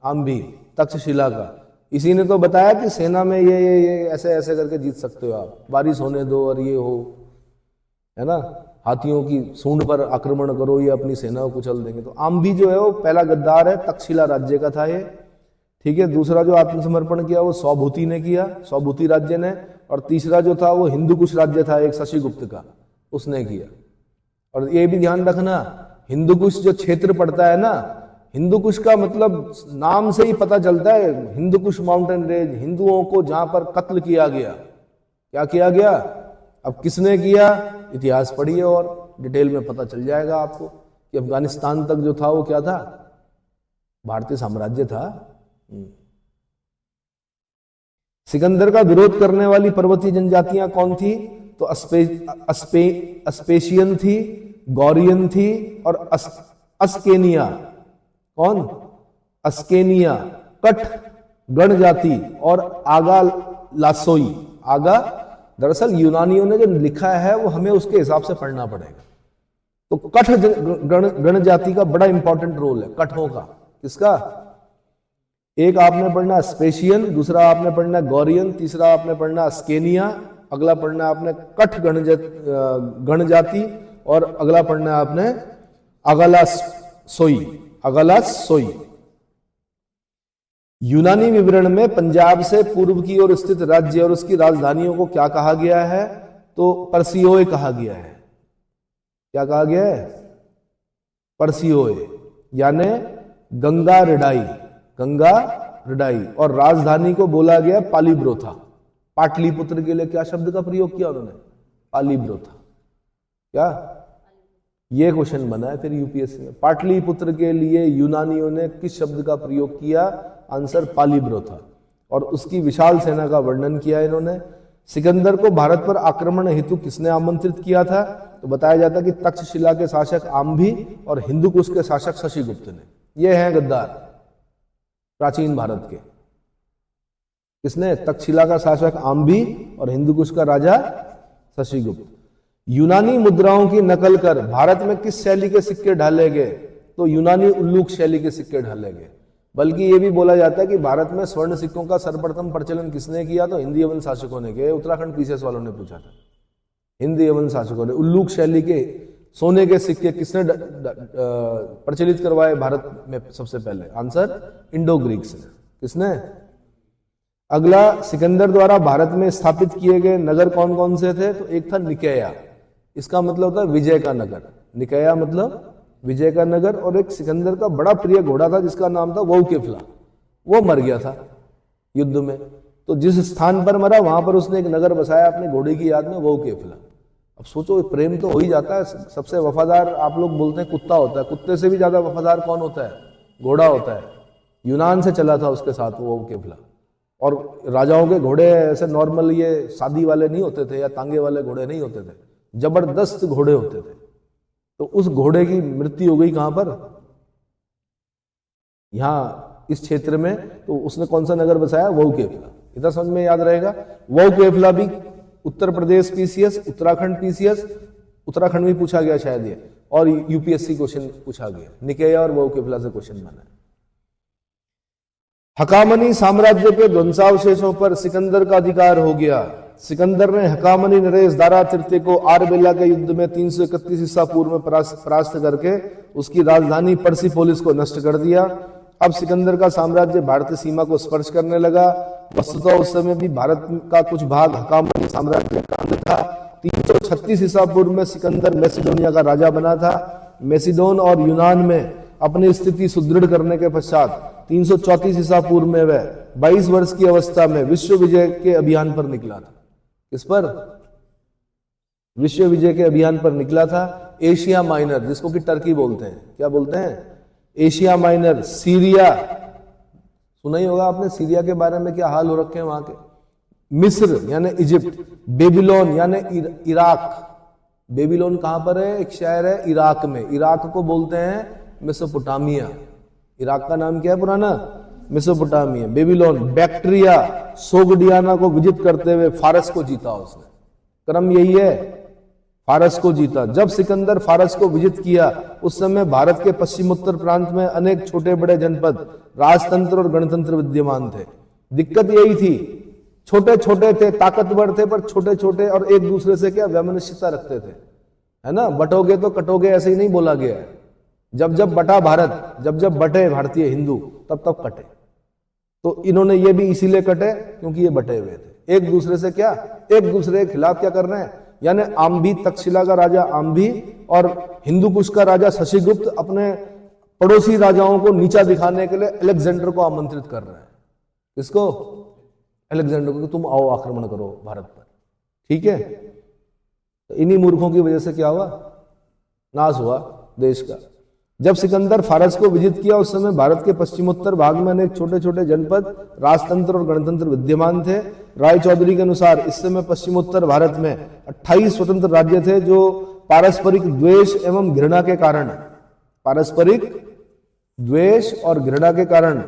आम्भी, तक्षशिला का। इसी ने तो बताया कि सेना में ये ऐसे ऐसे करके जीत सकते हो आप, बारिश होने दो और ये हो, है ना, हाथियों की सूंड पर आक्रमण करो, ये अपनी सेना को कुचल देंगे। तो आम्भी जो है वो पहला गद्दार है, तक्षशिला राज्य का था ये। ठीक है। दूसरा जो आत्मसमर्पण किया वो सौभूति ने किया, सौभूति राज्य ने। और तीसरा जो था वो हिंदू कुश राज्य था एक, शशिगुप्त का, उसने किया। और ये भी ध्यान रखना, हिंदू कुश जो क्षेत्र पड़ता है ना, हिंदू कुश का मतलब नाम से ही पता चलता है, हिंदू कुश माउंटेन रेंज, हिंदुओं को जहां पर कत्ल किया गया। क्या किया गया? अब किसने किया? इतिहास पढ़िए और डिटेल में पता चल जाएगा आपको कि अफगानिस्तान तक जो था वो क्या था? भारतीय साम्राज्य था। सिकंदर का विरोध करने वाली पर्वतीय जनजातियां कौन थी? तो अस्पेशियन थी, गौरियन थी और अस्केनिया। कौन? अस्केनिया, कठ गण जाति और आगा लासोई। आगा, दरअसल यूनानियों ने जो लिखा है वो हमें उसके हिसाब से पढ़ना पड़ेगा। तो कठ गण जाति का बड़ा इंपॉर्टेंट रोल है, कठों का। किसका? एक आपने पढ़ना स्पेशियन, दूसरा आपने पढ़ना गौरियन, तीसरा आपने पढ़ना अस्केनिया, अगला पढ़ना आपने कठ गण जाति और अगला पढ़ना आपने अगलासोई। अगलासोई। यूनानी विवरण में पंजाब से पूर्व की ओर स्थित राज्य और उसकी राजधानियों को क्या कहा गया है? तो परसियोए कहा गया है। क्या कहा गया है? परसियोए, यानी गंगा रिडाई, गंगा रिडाई। और राजधानी को बोला गया पालीब्रोथा। पाटलिपुत्र के लिए क्या शब्द का प्रयोग किया उन्होंने? पालीब्रोथा। क्या? ये क्वेश्चन बना है फिर यूपीएससी में, पाटलिपुत्र के लिए यूनानियों ने किस शब्द का प्रयोग किया? आंसर पालीब्रोथा। और उसकी विशाल सेना का वर्णन किया इन्होंने। सिकंदर को भारत पर आक्रमण हेतु किसने आमंत्रित किया था? तो बताया जाता कि तक्षशिला के शासक आम्भी और हिंदुकुश के शासक शशिगुप्त ने। ये हैं गद्दार प्राचीन भारत के। किसने? तक्षशिला का शासक आम्भी और हिंदुकुश का राजा शशिगुप्त। यूनानी मुद्राओं की नकल कर भारत में किस शैली के सिक्के ढाले गए? तो यूनानी उल्लूक शैली के सिक्के ढाले गए। बल्कि ये भी बोला जाता है कि भारत में स्वर्ण सिक्कों का सर्वप्रथम प्रचलन किसने किया, तो हिंदी यवन शासकों ने किया। उत्तराखंड पीसीएस वालों ने पूछा था, हिंदी यवन शासकों ने। उल्लूक शैली के सोने के सिक्के किसने प्रचलित करवाए भारत में सबसे पहले? आंसर इंडो ग्रीक्स ने। किसने? अगला, सिकंदर द्वारा भारत में स्थापित किए गए नगर कौन कौन से थे? तो एक था निकेया, इसका मतलब होता है विजय का नगर। निकेया मतलब विजय का नगर। और एक सिकंदर का बड़ा प्रिय घोड़ा था जिसका नाम था वोकेफला, वो मर गया था युद्ध में, तो जिस स्थान पर मरा वहां पर उसने एक नगर बसाया अपने घोड़े की याद में, वोकेफला। अब सोचो, प्रेम तो हो ही जाता है। सबसे वफादार आप लोग बोलते हैं कुत्ता होता है, कुत्ते से भी ज्यादा वफादार कौन होता है? घोड़ा होता है। यूनान से चला था उसके साथ वो वोकेफला। और राजाओं के घोड़े ऐसे नॉर्मल ये शादी वाले नहीं होते थे या तांगे वाले घोड़े नहीं होते थे, जबरदस्त घोड़े होते थे। तो उस घोड़े की मृत्यु हो गई कहां पर? यहां इस क्षेत्र में। तो उसने कौन सा नगर बसाया? वोकेफला। इधर समझ में याद रहेगा। वोकेफला भी उत्तर प्रदेश पीसीएस, उत्तराखंड पीसीएस, उत्तराखंड में पूछा गया शायद ये, और यूपीएससी क्वेश्चन पूछा गया। निकेया और वोकेफला से क्वेश्चन बना है। हकामनी साम्राज्य के ध्वंसावशेषों पर सिकंदर का अधिकार हो गया। सिकंदर ने हकामनी नरेश दारा तृतीय को आरबेला के युद्ध में 331 ईसा पूर्व में परास्त करके उसकी राजधानी पर्सिपोलिस को नष्ट कर दिया। अब सिकंदर का साम्राज्य भारतीय सीमा को स्पर्श करने लगा। वस्तुतः उस समय भी भारत का कुछ भाग हकामनी साम्राज्य का अंग था। 336 ईसा पूर्व में सिकंदर मैसिडोनिया का राजा बना था। मैसिडोन और यूनान में अपनी स्थिति सुदृढ़ करने के पश्चात 334 ईसा पूर्व में वह 22 वर्ष की अवस्था में विश्व विजय के अभियान पर निकला था। किस पर? विश्व विजय के अभियान पर निकला था। एशिया माइनर, जिसको कि टर्की बोलते हैं, क्या बोलते हैं? एशिया माइनर, सीरिया, सुना ही होगा आपने सीरिया के बारे में, क्या हाल हो रखे हैं वहां के। मिस्र यानी इजिप्ट, बेबीलोन यानी इराक। बेबीलोन कहां पर है? एक शहर है इराक में। इराक को बोलते हैं मेसोपोटामिया। इराक का नाम क्या है पुराना? मेसोपोटामिया। बेबीलोन, बैक्ट्रिया, सोगडियाना को विजित करते हुए फारस को जीता उसने। क्रम यही है, फारस को जीता। जब सिकंदर फारस को विजित किया उस समय भारत के पश्चिमोत्तर प्रांत में अनेक छोटे बड़े जनपद, राजतंत्र और गणतंत्र विद्यमान थे। दिक्कत यही थी, छोटे छोटे थे, ताकतवर थे, पर छोटे छोटे, और एक दूसरे से क्या वैमनस्यता रखते थे, है ना। बटोगे तो कटोगे, ऐसे ही नहीं बोला गया है। जब जब बटा भारत, जब जब बटे भारतीय हिंदू, तब तब कटे। तो इन्होंने ये भी इसीलिए कटे क्योंकि ये बटे हुए थे एक दूसरे से। क्या? एक दूसरे के खिलाफ क्या कर रहे हैं? यानी आम्भी, तक्षशिला का राजा आम्भी और हिंदू कुश का राजा शशिगुप्त अपने पड़ोसी राजाओं को नीचा दिखाने के लिए अलेक्जेंडर को आमंत्रित कर रहे हैं। किसको? अलेक्जेंडर को, कि तुम आओ आक्रमण करो भारत पर। ठीक है, तो इन्हीं मूर्खों की वजह से क्या हुआ? नाश हुआ देश का। जब सिकंदर फारस को विजित किया उस समय भारत के पश्चिमोत्तर भाग में अनेक छोटे छोटे जनपद, राजतंत्र और गणतंत्र विद्यमान थे। राय चौधरी के अनुसार इस समय पश्चिमोत्तर भारत में 28 स्वतंत्र राज्य थे जो पारस्परिक द्वेष एवं घृणा के कारण, पारस्परिक द्वेष और घृणा के कारण,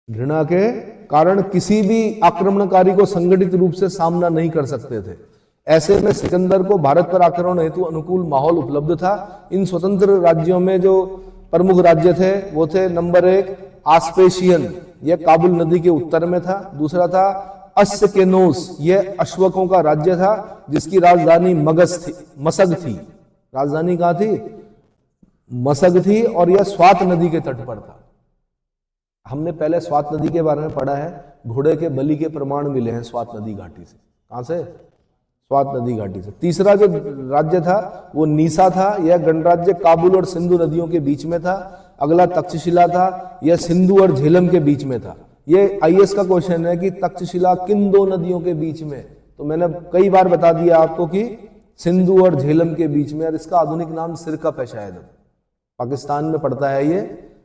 घृणा के कारण किसी भी आक्रमणकारी को संगठित रूप से सामना नहीं कर सकते थे। ऐसे में सिकंदर को भारत पर आक्रमण हेतु अनुकूल माहौल उपलब्ध था। इन स्वतंत्र राज्यों में जो प्रमुख राज्य थे वो थे, नंबर 1 आस्पेशियन, यह काबुल नदी के उत्तर में था। दूसरा था अस्केनोस, यह अश्वकों का राज्य था जिसकी राजधानी मसग थी। राजधानी कहां थी? मसग थी, और यह स्वात नदी के तट पर था। हमने पहले स्वात नदी के बारे में पढ़ा है, घोड़े के बलि के प्रमाण मिले हैं स्वात नदी घाटी से। कहां से? स्वात नदी घाटी से। तीसरा जो राज्य था वो नीसा था, यह गणराज्य काबुल और सिंधु नदियों के बीच में था। अगला तक्षशिला था, यह सिंधु और झेलम के बीच में था। ये आईएएस का क्वेश्चन है कि तक्षशिला किन दो नदियों के बीच में? तो मैंने कई बार बता दिया आपको कि सिंधु और झेलम के बीच में, और इसका आधुनिक नाम सिरकप है, शायद पाकिस्तान में पड़ता है ये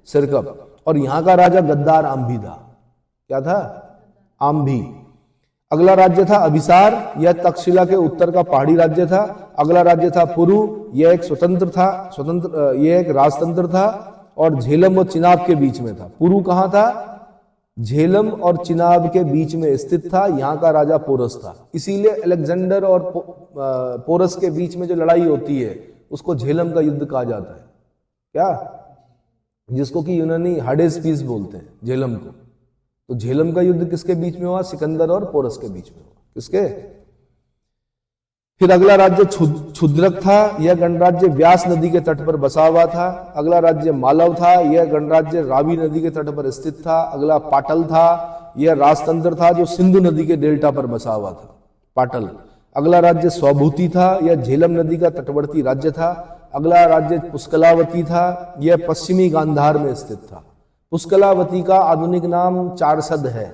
सिरकप। और यहां का राजा गद्दार आम्भी था। क्या था? आम्भी। अगला राज्य था अभिसार, यह तक्षशिला के उत्तर का पहाड़ी राज्य था। अगला राज्य था पुरु, यह एक स्वतंत्र था, यह एक राजतंत्र था और झेलम और चिनाब के बीच में था। पुरु कहां था? झेलम और चिनाब के बीच में स्थित था। यहां का राजा पोरस था। इसीलिए अलेक्जेंडर और पोरस के बीच में जो लड़ाई होती है उसको झेलम का युद्ध कहा जाता है। क्या, जिसको कि यूनानी हाडेस पीस बोलते हैं, झेलम को। तो झेलम का युद्ध किसके बीच में हुआ? सिकंदर और पोरस के बीच में हुआ। किसके? फिर अगला राज्य क्षुद्रक था। यह गणराज्य व्यास नदी के तट पर बसा हुआ था। अगला राज्य मालव था। यह गणराज्य रावी नदी के तट पर स्थित था। अगला पाटल था। यह राजतंत्र था जो सिंधु नदी के डेल्टा पर बसा हुआ था, पाटल। अगला राज्य स्वभूति था। यह झेलम नदी का तटवर्ती राज्य था। अगला राज्य पुष्कलावती था। यह पश्चिमी गांधार में स्थित था। पुष्कलावती का आधुनिक नाम चारसद है।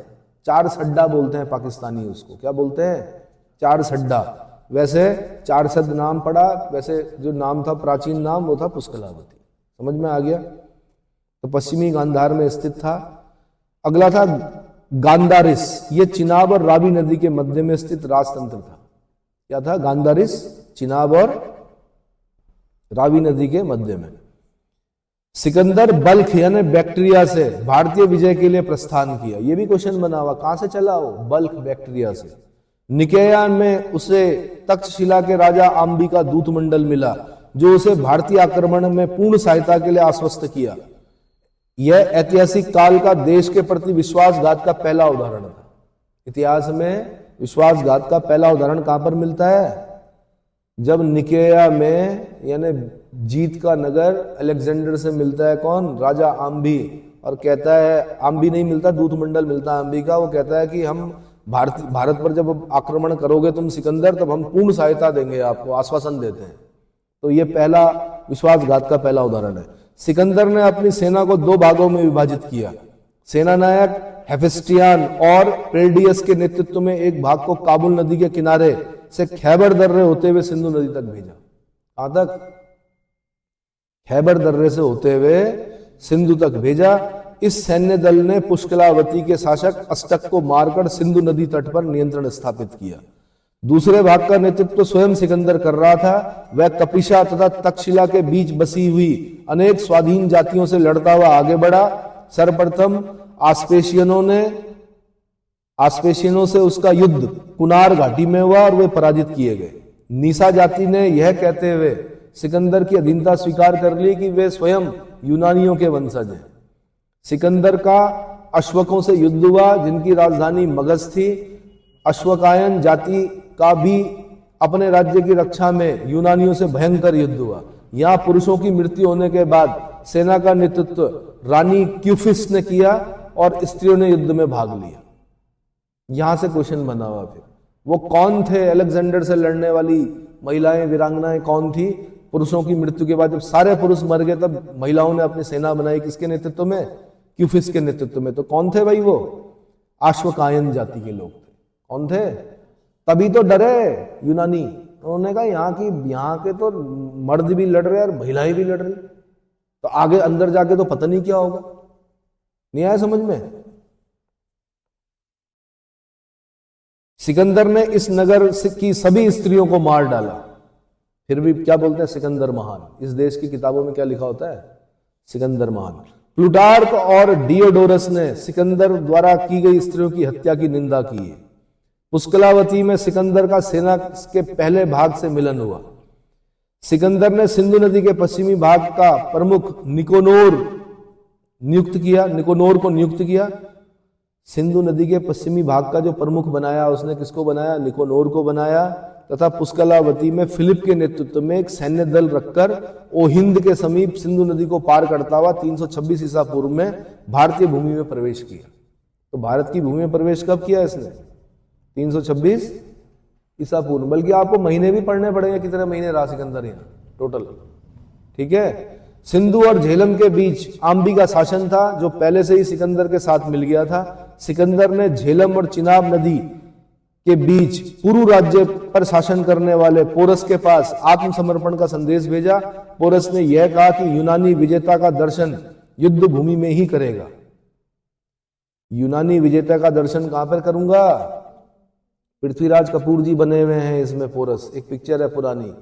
चारसड्डा बोलते हैं पाकिस्तानी उसको। क्या बोलते हैं? चारसड्डा। वैसे चारसद नाम पड़ा, वैसे जो नाम था प्राचीन नाम वो था पुष्कलावती। समझ में आ गया? तो पश्चिमी गांधार में स्थित था। अगला था गांधारिस। ये चिनाब और रावी नदी के मध्य में स्थित राजतंत्र था। क्या था? गांधारिस, चिनाब और रावी नदी के मध्य में। सिकंदर बल्ख यानी बैक्टीरिया से भारतीय विजय के लिए प्रस्थान किया। यह भी क्वेश्चन बना हुआ, कहां से चला वो? बल्ख बैक्टीरिया से। निकेया में उसे तक्षशिला के राजा आम्बी का दूत मंडल मिला, जो उसे भारतीय आक्रमण में पूर्ण सहायता के लिए आश्वस्त किया। यह ऐतिहासिक काल का देश के प्रति विश्वासघात का पहला उदाहरण था। इतिहास में विश्वासघात का पहला उदाहरण कहां पर मिलता है? जब निकेया में यानी जीत का नगर अलेक्जेंडर से मिलता है कौन? राजा आम्बी। और कहता है, आम्बी नहीं मिलता, दूत मंडल मिलता है आम्बी का। वो कहता है कि हम भारत पर जब आक्रमण करोगे तुम सिकंदर, तब हम पूर्ण सहायता देंगे आपको, आश्वासन देते हैं। तो ये पहला विश्वासघात का पहला उदाहरण है। सिकंदर ने अपनी सेना को दो भागों में विभाजित किया। सेनानायक हेफेस्टियन और पेल्डियस के नेतृत्व में एक भाग को काबुल नदी के किनारे से खैबर दर्रे होते हुए सिंधु नदी तक भेजा। कहां तक? खैबर दर्रे से होते हुए सिंधु तक भेजा। इस सैन्य दल ने पुष्कलावती के शासक अष्टक को मारकर सिंधु नदी तट पर नियंत्रण स्थापित किया। दूसरे भाग का नेतृत्व स्वयं सिकंदर कर रहा था। वह कपिशा तथा तक्षशिला के बीच बसी हुई अनेक स्वाधीन जातियों से लड़ता हुआ आगे बढ़ा। सर्वप्रथम आस्पेशियनों से उसका युद्ध कुनार घाटी में हुआ और वे पराजित किए गए। नीसा जाति ने यह कहते हुए सिकंदर की अधीनता स्वीकार कर ली कि वे स्वयं यूनानियों के वंशज हैं। सिकंदर का अश्वकों से युद्ध हुआ, जिनकी राजधानी मगध थी। अश्वकायन जाति का भी अपने राज्य की रक्षा में यूनानियों से भयंकर युद्ध हुआ। यहां पुरुषों की मृत्यु होने के बाद सेना का नेतृत्व रानी क्यूफिस ने किया और स्त्रियों ने युद्ध में भाग लिया। यहां से क्वेश्चन बना हुआ। फिर वो कौन थे? अलेक्जेंडर से लड़ने वाली महिलाएं, वीरांगनाएं कौन थी? पुरुषों की मृत्यु के बाद जब सारे पुरुष मर गए, तब महिलाओं ने अपनी सेना बनाई। किसके नेतृत्व में? क्यूफिस के नेतृत्व में। तो कौन थे भाई वो? अश्वकायन जाति के लोग थे। कौन थे? तभी तो डरे यूनानी। उन्होंने कहा यहाँ के तो मर्द भी लड़ रहे और महिलाएं भी लड़ रही, तो आगे अंदर जाके तो पता नहीं क्या होगा। नहीं आया समझ में? सिकंदर ने इस नगर की सभी स्त्रियों को मार डाला। फिर भी क्या बोलते हैं? सिकंदर महान। इस देश की किताबों में क्या लिखा होता है? सिकंदर महान। प्लूटार्क और डियोडोरस ने सिकंदर द्वारा की गई स्त्रियों की हत्या की निंदा की है। पुष्कलावती में सिकंदर का सेना के पहले भाग से मिलन हुआ। सिकंदर ने सिंधु नदी के पश्चिमी भाग का प्रमुख निकोनोर को नियुक्त किया। सिंधु नदी के पश्चिमी भाग का जो प्रमुख बनाया, उसने किसको बनाया? निकोनोर को बनाया। तथा पुष्कलावती में फिलिप के नेतृत्व में एक सैन्य दल रखकर ओहिंद के समीप सिंधु नदी को पार करता हुआ 326 ईसा पूर्व में भारतीय भूमि में प्रवेश किया। तो भारत की भूमि में प्रवेश कब किया इसने? 326 ईसा पूर्व। बल्कि आपको महीने भी पढ़ने पड़ेंगे, कितने महीने रहा सिकंदर यहाँ टोटल। ठीक है। सिंधु और झेलम के बीच आम्बी का शासन था, जो पहले से ही सिकंदर के साथ मिल गया था। सिकंदर ने झेलम और चिनाब नदी के बीच पुरु राज्य पर शासन करने वाले पोरस के पास आत्मसमर्पण का संदेश भेजा। पोरस ने यह कहा कि यूनानी विजेता का दर्शन युद्ध भूमि में ही करेगा। यूनानी विजेता का दर्शन कहां पर करूंगा? पृथ्वीराज कपूर जी बने हुए हैं इसमें। पोरस एक पिक्चर है पुरानी,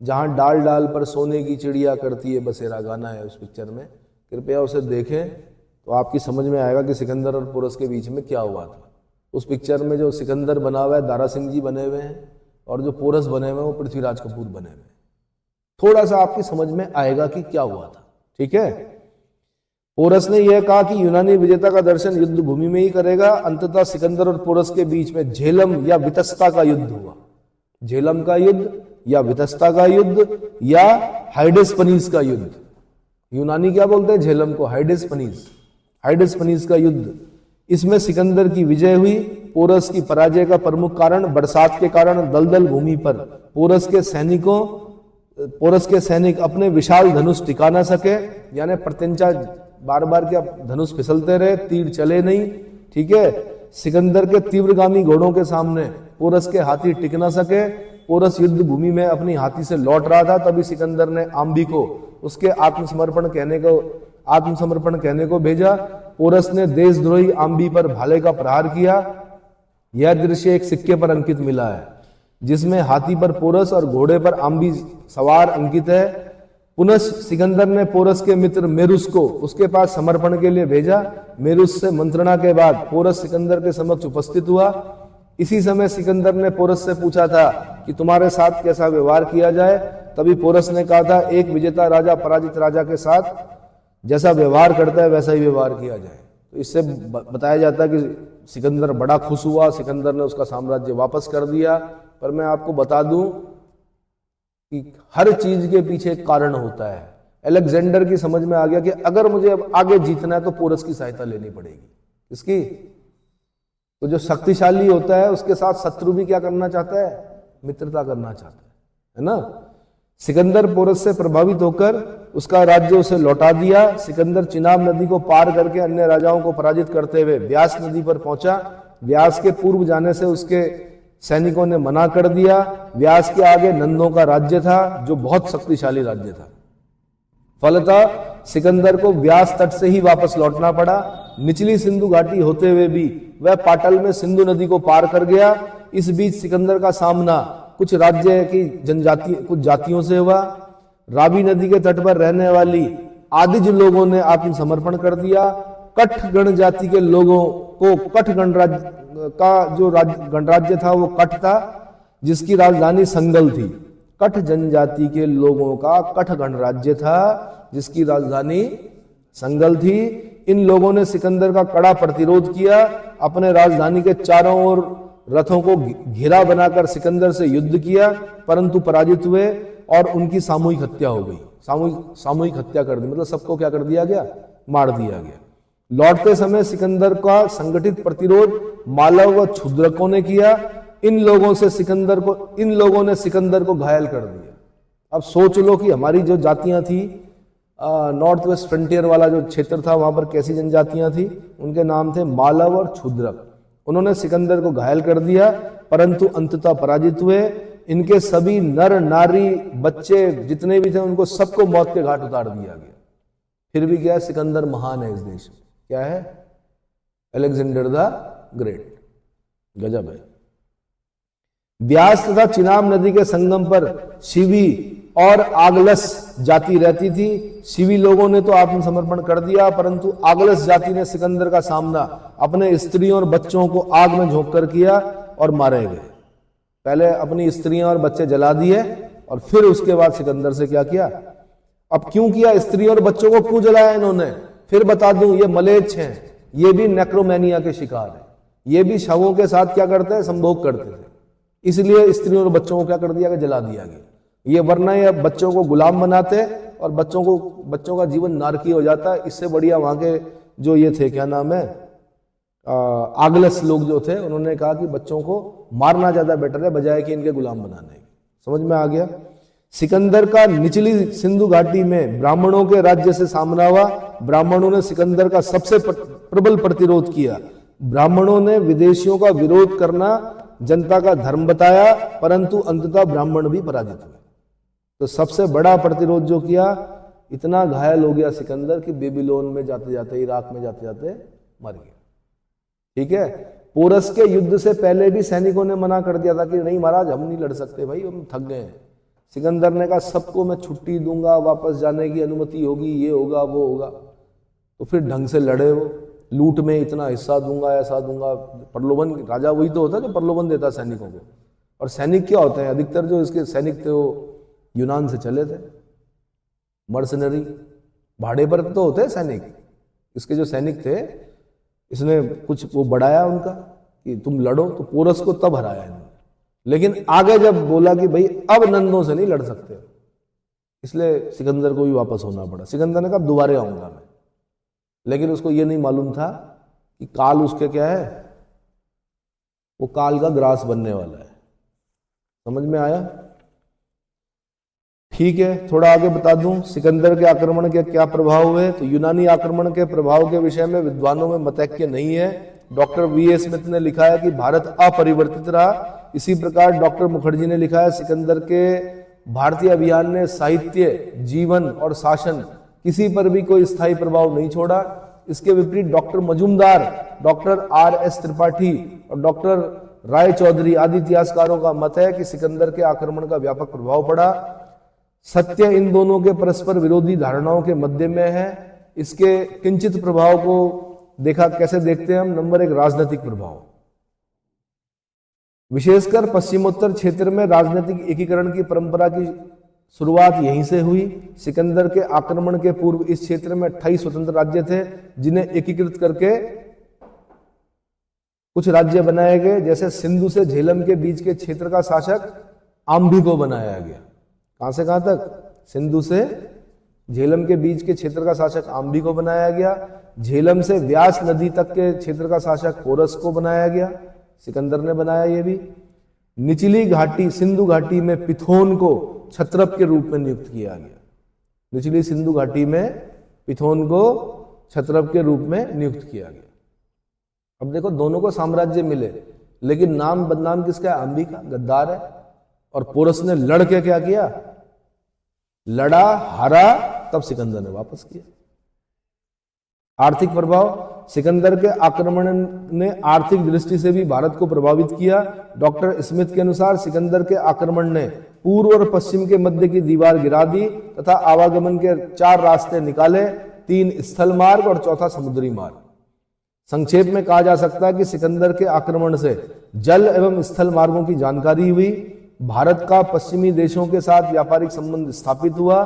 जहां डाल डाल पर सोने की चिड़िया करती है बसेरा, गाना है उस पिक्चर में। कृपया उसे देखें तो आपकी समझ में आएगा कि सिकंदर और पोरस के बीच में क्या हुआ था। उस पिक्चर में जो सिकंदर बना हुआ है दारा सिंह जी बने हुए हैं, और जो पोरस बने हुए हैं वो पृथ्वीराज कपूर बने हुए हैं। थोड़ा सा आपकी समझ में आएगा कि क्या हुआ था। ठीक है। पोरस ने यह कहा कि यूनानी विजेता का दर्शन युद्ध भूमि में ही करेगा। अंततः सिकंदर और पोरस के बीच में झेलम या वितस्ता का युद्ध हुआ। झेलम का युद्ध या वितस्ता का युद्ध या हाइडेस्पनीस का युद्ध। यूनानी क्या बोलते हैं झेलम को? हाइडेस्पनीस। हाइडेस्पनीस का युद्ध। इसमें सिकंदर की विजय हुई। पोरस की पराजय का प्रमुख कारण बरसात के कारण दलदल भूमि पर पोरस के सैनिक अपने विशाल धनुष टिका न सके, यानी प्रत्यंचा बार बार क्या धनुष फिसलते रहे, तीर चले नहीं। ठीक है। सिकंदर के तीव्रगामी घोड़ों के सामने पोरस के हाथी टिक न सके। पोरस युद्ध भूमि में अपनी हाथी से लौट रहा था, तभी सिकंदर ने आम्बी को उसके आत्मसमर्पण कहने को भेजा। पोरस ने देशद्रोही आम्बी पर भाले का प्रहार किया। यह दृश्य एक सिक्के पर अंकित मिला है, जिसमें हाथी पर पोरस और घोड़े पर आम्बी सवार अंकित है। पुनः सिकंदर ने पोरस के मित्र मेरुस को उसके पास समर्पण के लिए भेजा। मेरुस से मंत्रणा के बाद पोरस सिकंदर के समक्ष उपस्थित हुआ। इसी समय सिकंदर ने पोरस से पूछा था कि तुम्हारे साथ कैसा व्यवहार किया जाए। तभी पोरस ने कहा था, एक विजेता राजा पराजित राजा के साथ जैसा व्यवहार करता है वैसा ही व्यवहार किया जाए। तो इससे बताया जाता है कि सिकंदर बड़ा खुश हुआ, सिकंदर ने उसका साम्राज्य वापस कर दिया। पर मैं आपको बता दूं कि हर चीज के पीछे एक कारण होता है। अलेक्जेंडर की समझ में आ गया कि अगर मुझे अब आगे जीतना है तो पोरस की सहायता लेनी पड़ेगी। इसकी तो जो शक्तिशाली होता है उसके साथ शत्रु भी क्या करना चाहता है? मित्रता करना चाहता है ना। सिकंदर पोरस से प्रभावित होकर उसका राज्य उसे लौटा दिया। सिकंदर चिनाब नदी को पार करके अन्य राजाओं को पराजित करते हुए व्यास नदी पर पहुंचा। व्यास के पूर्व जाने से उसके सैनिकों ने मना कर दिया। व्यास के आगे नंदों का राज्य था, जो बहुत शक्तिशाली राज्य था। फलतः सिकंदर को व्यास तट से ही वापस लौटना पड़ा। निचली सिंधु घाटी होते हुए भी वह पाटल में सिंधु नदी को पार कर गया। इस बीच सिकंदर का सामना कुछ राज्य की कुछ जातियों से हुआ। रावी नदी के तट पर रहने वाली आदिज लोगों ने आत्मसमर्पण कर दिया। कठ गणजाति के लोगों को कठ गणराज्य का जो गणराज्य था वो कठ था, जिसकी राजधानी संगल थी। कठ जनजाति के लोगों का कठ गणराज्य था, जिसकी राजधानी संगल थी। इन लोगों ने सिकंदर का कड़ा प्रतिरोध किया। अपने राजधानी के चारों ओर रथों को घेरा बनाकर सिकंदर से युद्ध किया, परंतु पराजित हुए और उनकी सामूहिक हत्या हो गई। सामूहिक हत्या कर दी, मतलब सबको क्या कर दिया गया? मार दिया गया। लौटते समय सिकंदर का संगठित प्रतिरोध मालव व क्षुद्रकों ने किया। इन लोगों ने सिकंदर को घायल कर दिया। अब सोच लो कि हमारी जो जातियां थी, नॉर्थ वेस्ट फ्रंटियर वाला जो क्षेत्र था, वहां पर कैसी जनजातियां थी? उनके नाम थे मालव और क्षुद्रक। उन्होंने सिकंदर को घायल कर दिया, परंतु अंततः पराजित हुए। इनके सभी नर नारी बच्चे जितने भी थे उनको सबको मौत के घाट उतार दिया गया। फिर भी क्या है? सिकंदर महान है इस देश में। क्या है? Alexander the great. गजब है। व्यास तथा चिनाब नदी के संगम पर शिवी और आगलस जाति रहती थी। शिवी लोगों ने तो आत्मसमर्पण कर दिया, परंतु आगलस जाति ने सिकंदर का सामना अपने स्त्रियों और बच्चों को आग में झोंक कर किया और मारे गए। पहले अपनी स्त्रियां और बच्चे जला दिए और फिर उसके बाद सिकंदर से क्या किया? अब क्यों किया? स्त्रियों और बच्चों को क्यों जलाया इन्होंने? फिर बता दूं, ये मलेच्छ हैं, ये भी नेक्रोमैनिया के शिकार हैं। ये भी शवों के साथ क्या करते हैं? संभोग करते थे। इसलिए स्त्रियों और बच्चों को क्या कर दिया गया? जला दिया गया। ये वरना ये बच्चों को गुलाम बनाते और बच्चों का जीवन नारकीय हो जाता है। इससे बढ़िया वहां के जो ये थे, क्या नाम है, आगलस लोग जो थे, उन्होंने कहा कि बच्चों को मारना ज्यादा बेटर है बजाय कि इनके गुलाम बनाने। समझ में आ गया? सिकंदर का निचली सिंधु घाटी में ब्राह्मणों के राज्य से सामना हुआ। ब्राह्मणों ने सिकंदर का सबसे प्रबल प्रतिरोध किया। ब्राह्मणों ने विदेशियों का विरोध करना जनता का धर्म बताया, परंतु अंततः ब्राह्मण भी पराजित हुए। तो सबसे बड़ा प्रतिरोध जो किया, इतना घायल हो गया सिकंदर कि बेबीलोन में जाते जाते, इराक में जाते जाते मर गया। ठीक है। पोरस के युद्ध से पहले भी सैनिकों ने मना कर दिया था कि नहीं महाराज, हम नहीं लड़ सकते भाई, हम थक गए हैं। सिकंदर ने कहा सबको मैं छुट्टी दूंगा, वापस जाने की अनुमति होगी, ये होगा वो होगा। तो फिर ढंग से लड़े वो, लूट में इतना हिस्सा दूंगा, ऐसा दूंगा। प्रलोभन, राजा वही तो होता है जो प्रलोभन देता सैनिकों को। और सैनिक क्या होते हैं? अधिकतर जो इसके सैनिक थे वो यूनान से चले थे, मर्सनरी। भाड़े पर तो होते हैं सैनिक, इसके जो सैनिक थे इसने कुछ वो बढ़ाया उनका कि तुम लड़ो, तो पोरस को तब हराया इन्होंने। लेकिन आगे जब बोला कि भाई अब नंदों से नहीं लड़ सकते, इसलिए सिकंदर को भी वापस होना पड़ा। सिकंदर ने कहा दोबारा आऊंगा मैं, लेकिन उसको ये नहीं मालूम था कि काल उसके क्या है, वो काल का ग्रास बनने वाला है। समझ में आया? ठीक है, थोड़ा आगे बता दूं सिकंदर के आक्रमण के क्या प्रभाव हुए। तो यूनानी आक्रमण के प्रभाव के विषय में विद्वानों में मतैक्य नहीं है। Doctor VA. स्मिथ ने लिखा है कि भारत अपरिवर्तित रहा। इसी प्रकार डॉक्टर मुखर्जी ने लिखा है सिकंदर के भारतीय अभियान ने साहित्य, जीवन और शासन किसी पर भी कोई स्थायी प्रभाव नहीं छोड़ा। इसके विपरीत doctor Majumdar, doctor R.S. Tripathi और डॉक्टर राय चौधरी आदि इतिहासकारों का मत है कि सिकंदर के आक्रमण का व्यापक प्रभाव पड़ा। सत्य इन दोनों के परस्पर विरोधी धारणाओं के मध्य में है। इसके किंचित प्रभाव को देखा, कैसे देखते हैं हम? नंबर 1, राजनीतिक प्रभाव। विशेषकर पश्चिमोत्तर क्षेत्र में राजनीतिक एकीकरण की परंपरा की शुरुआत यहीं से हुई। सिकंदर के आक्रमण के पूर्व इस क्षेत्र में 28 स्वतंत्र राज्य थे, जिन्हें एकीकृत करके कुछ राज्य बनाए गए। जैसे सिंधु से झेलम के बीच के क्षेत्र का शासक आम्भी को बनाया गया। कहां से कहां तक? सिंधु से झेलम के बीच के क्षेत्र का शासक आम्भी को बनाया गया। झेलम से व्यास नदी तक के क्षेत्र का शासक पोरस को बनाया गया, सिकंदर ने बनाया ये भी। निचली घाटी सिंधु घाटी में पिथोन को क्षत्रप के रूप में नियुक्त किया गया। निचली सिंधु घाटी में पिथोन को क्षत्रप के रूप में नियुक्त किया गया। अब देखो, दोनों को साम्राज्य मिले, लेकिन नाम बदनाम किसका है? आम्भी का, गद्दार है। और पोरस ने लड़ के क्या किया? लड़ा, हारा, तब सिकंदर ने वापस किया। आर्थिक प्रभाव, सिकंदर के आक्रमण ने आर्थिक दृष्टि से भी भारत को प्रभावित किया। डॉक्टर स्मिथ के अनुसार सिकंदर के आक्रमण ने पूर्व और पश्चिम के मध्य की दीवार गिरा दी तथा आवागमन के 4 रास्ते निकाले, 3 स्थल मार्ग और 4था समुद्री मार्ग। संक्षेप में कहा जा सकता है कि सिकंदर के आक्रमण से जल एवं स्थल मार्गों की जानकारी हुई। भारत का पश्चिमी देशों के साथ व्यापारिक संबंध स्थापित हुआ।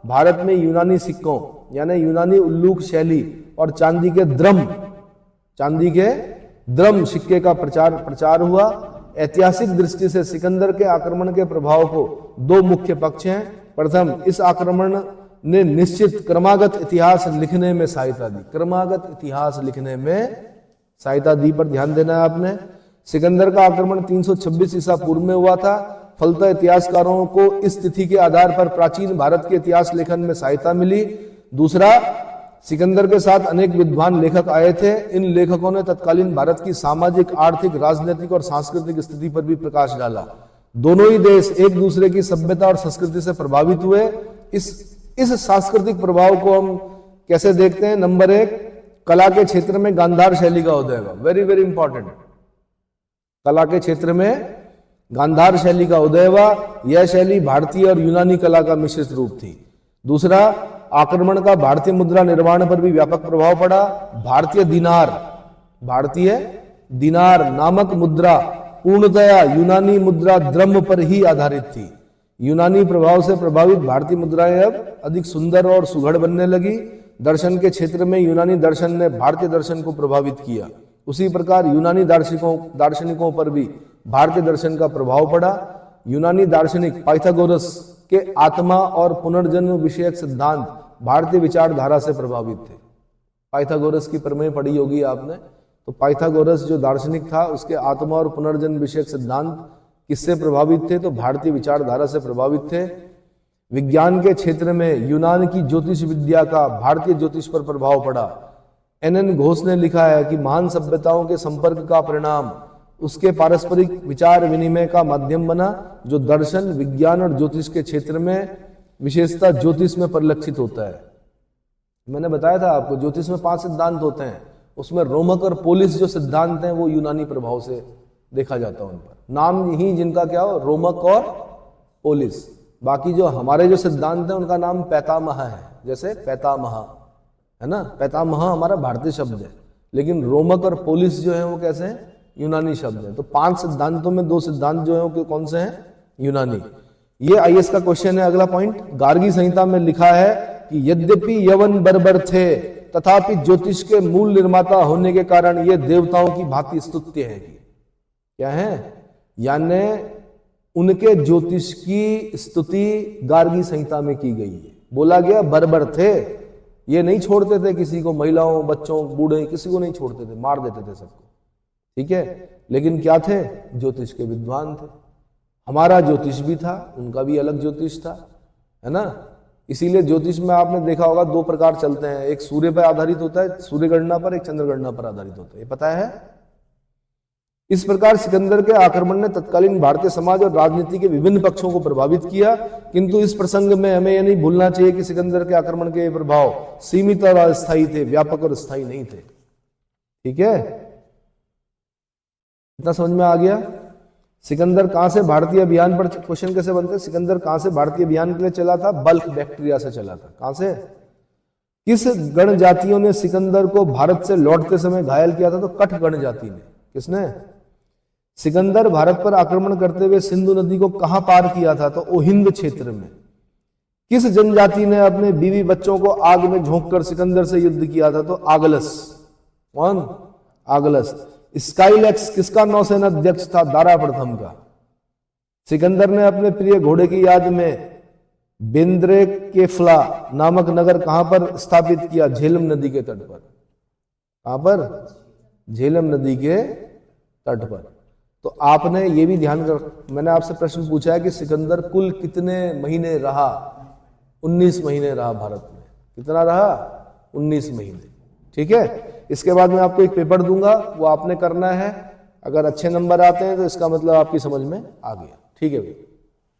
भारत में यूनानी सिक्कों यानी यूनानी उल्लूक शैली और चांदी के द्रम सिक्के का प्रचार हुआ। ऐतिहासिक दृष्टि से सिकंदर के आक्रमण के प्रभाव को 2 मुख्य पक्ष हैं। प्रथम, इस आक्रमण ने निश्चित क्रमागत इतिहास लिखने में सहायता दी। क्रमागत इतिहास लिखने में सहायता दी पर ध्यान देना है आपने। सिकंदर का आक्रमण 326 ईसा पूर्व में हुआ था। फलतः इतिहासकारों को इस तिथि के आधार पर प्राचीन भारत के इतिहास लेखन में सहायता मिली। दूसरा, सिकंदर के साथ अनेक विद्वान लेखक आए थे। इन लेखकों ने तत्कालीन भारत की सामाजिक, आर्थिक, राजनीतिक और सांस्कृतिक स्थिति पर भी प्रकाश डाला। दोनों ही देश एक दूसरे की सभ्यता और संस्कृति से प्रभावित हुए। इस सांस्कृतिक प्रभाव को हम कैसे देखते हैं? नंबर 1, कला के क्षेत्र में गांधार शैली का उदय हुआ। Very very important. कला के क्षेत्र में गांधार शैली का उदय हुआ। यह शैली भारतीय और यूनानी कला का मिश्रित रूप थी। दूसरा, आक्रमण का भारतीय मुद्रा निर्माण पर भी व्यापक प्रभाव पड़ा। भारतीय दिनार नामक मुद्रा पूर्णतया यूनानी मुद्रा द्रव्य पर ही आधारित थी। यूनानी प्रभाव से प्रभावित भारतीय मुद्राएं अब अधिक सुंदर और सुघड़ बनने लगी। दर्शन के क्षेत्र में यूनानी दर्शन ने भारतीय दर्शन को प्रभावित किया। उसी प्रकार यूनानी दार्शनिकों पर भी भारतीय दर्शन का प्रभाव पड़ा। यूनानी दार्शनिक पाइथागोरस के आत्मा और पुनर्जन्म विषयक सिद्धांत भारतीय विचारधारा से प्रभावित थे। पाइथागोरस की प्रमेय पढ़ी होगी आपने। तो पाइथागोरस जो दार्शनिक था, उसके आत्मा और पुनर्जन्म विषयक सिद्धांत किससे प्रभावित थे? तो भारतीय विचारधारा से प्रभावित थे। विज्ञान के क्षेत्र में यूनान की ज्योतिष विद्या का भारतीय ज्योतिष पर प्रभाव पड़ा। NN घोष ने लिखा है कि महान सभ्यताओं के संपर्क का परिणाम उसके पारस्परिक विचार विनिमय का माध्यम बना, जो दर्शन, विज्ञान और ज्योतिष के क्षेत्र में विशेषता ज्योतिष में परिलक्षित होता है। मैंने बताया था आपको, ज्योतिष में 5 सिद्धांत होते हैं। उसमें रोमक और पोलिस जो सिद्धांत हैं वो यूनानी प्रभाव से देखा जाता है। उन पर नाम ही जिनका क्या हो, रोमक और पोलिस। बाकी जो हमारे जो सिद्धांत हैं उनका नाम पैतामह है। जैसे पैतामह है ना, पैतामह हमारा भारतीय शब्द है, लेकिन रोमक और पोलिस जो है वो कैसे हैं? यूनानी शब्द है। तो 5 सिद्धांतों में 2 सिद्धांत जो है वो कौन से हैं? यूनानी। ये IAS का क्वेश्चन है। अगला पॉइंट, गार्गी संहिता में लिखा है कि यद्यपि यवन बर्बर थे तथापि ज्योतिष के मूल निर्माता होने के कारण ये देवताओं की भांति स्तुत्य है। क्या है? यानी उनके ज्योतिष की स्तुति गार्गी संहिता में की गई है। बोला गया बर्बर थे, ये नहीं छोड़ते थे किसी को, महिलाओं, बच्चों, बूढ़े, किसी को नहीं छोड़ते थे, मार देते थे सबको। ठीक है, लेकिन क्या थे? ज्योतिष के विद्वान थे। हमारा ज्योतिष भी था, उनका भी अलग ज्योतिष था, है ना। इसीलिए ज्योतिष में आपने देखा होगा दो प्रकार चलते हैं, एक सूर्य पर आधारित होता है, सूर्य गणना पर, एक चंद्र गणना पर आधारित होता है, ये पता है। इस प्रकार सिकंदर के आक्रमण ने तत्कालीन भारतीय समाज और राजनीति के विभिन्न पक्षों को प्रभावित किया, किंतु इस प्रसंग में हमें यह नहीं भूलना चाहिए कि सिकंदर के आक्रमण के प्रभाव सीमित और अस्थायी थे, व्यापक और स्थायी नहीं थे। ठीक है, इतना समझ में आ गया। सिकंदर कहां से भारतीय अभियान पर, क्वेश्चन कैसे बनते हैं, सिकंदर कहां से भारतीय अभियान के लिए चला था? बल्क बैक्टीरिया से चला था। कहां से? किस गण जातियों ने सिकंदर को भारत से लौटते समय घायल किया था? तो कठ गण जाति ने। किसने? सिकंदर भारत पर आक्रमण करते हुए सिंधु नदी को कहां पार किया था? तो ओहिंद क्षेत्र में। किस जनजाति ने अपने बीवी बच्चों को आग में झोंककर सिकंदर से युद्ध किया था? तो आगलस। कौन? आगलस। स्काइलैक्स किसका नौसेना अध्यक्ष था? दारा प्रथम का। सिकंदर ने अपने प्रिय घोड़े की याद में बेंद्रे केफला नामक नगर कहां पर स्थापित किया? झेलम नदी के तट पर। कहां पर? झेलम नदी के तट पर। तो आपने ये भी ध्यान कर, मैंने आपसे प्रश्न पूछा है कि सिकंदर कुल कितने महीने रहा? 19 महीने रहा भारत में। कितना रहा? 19 महीने। ठीक है, इसके बाद मैं आपको एक पेपर दूंगा, वो आपने करना है। अगर अच्छे नंबर आते हैं तो इसका मतलब आपकी समझ में आ गया। ठीक है भाई।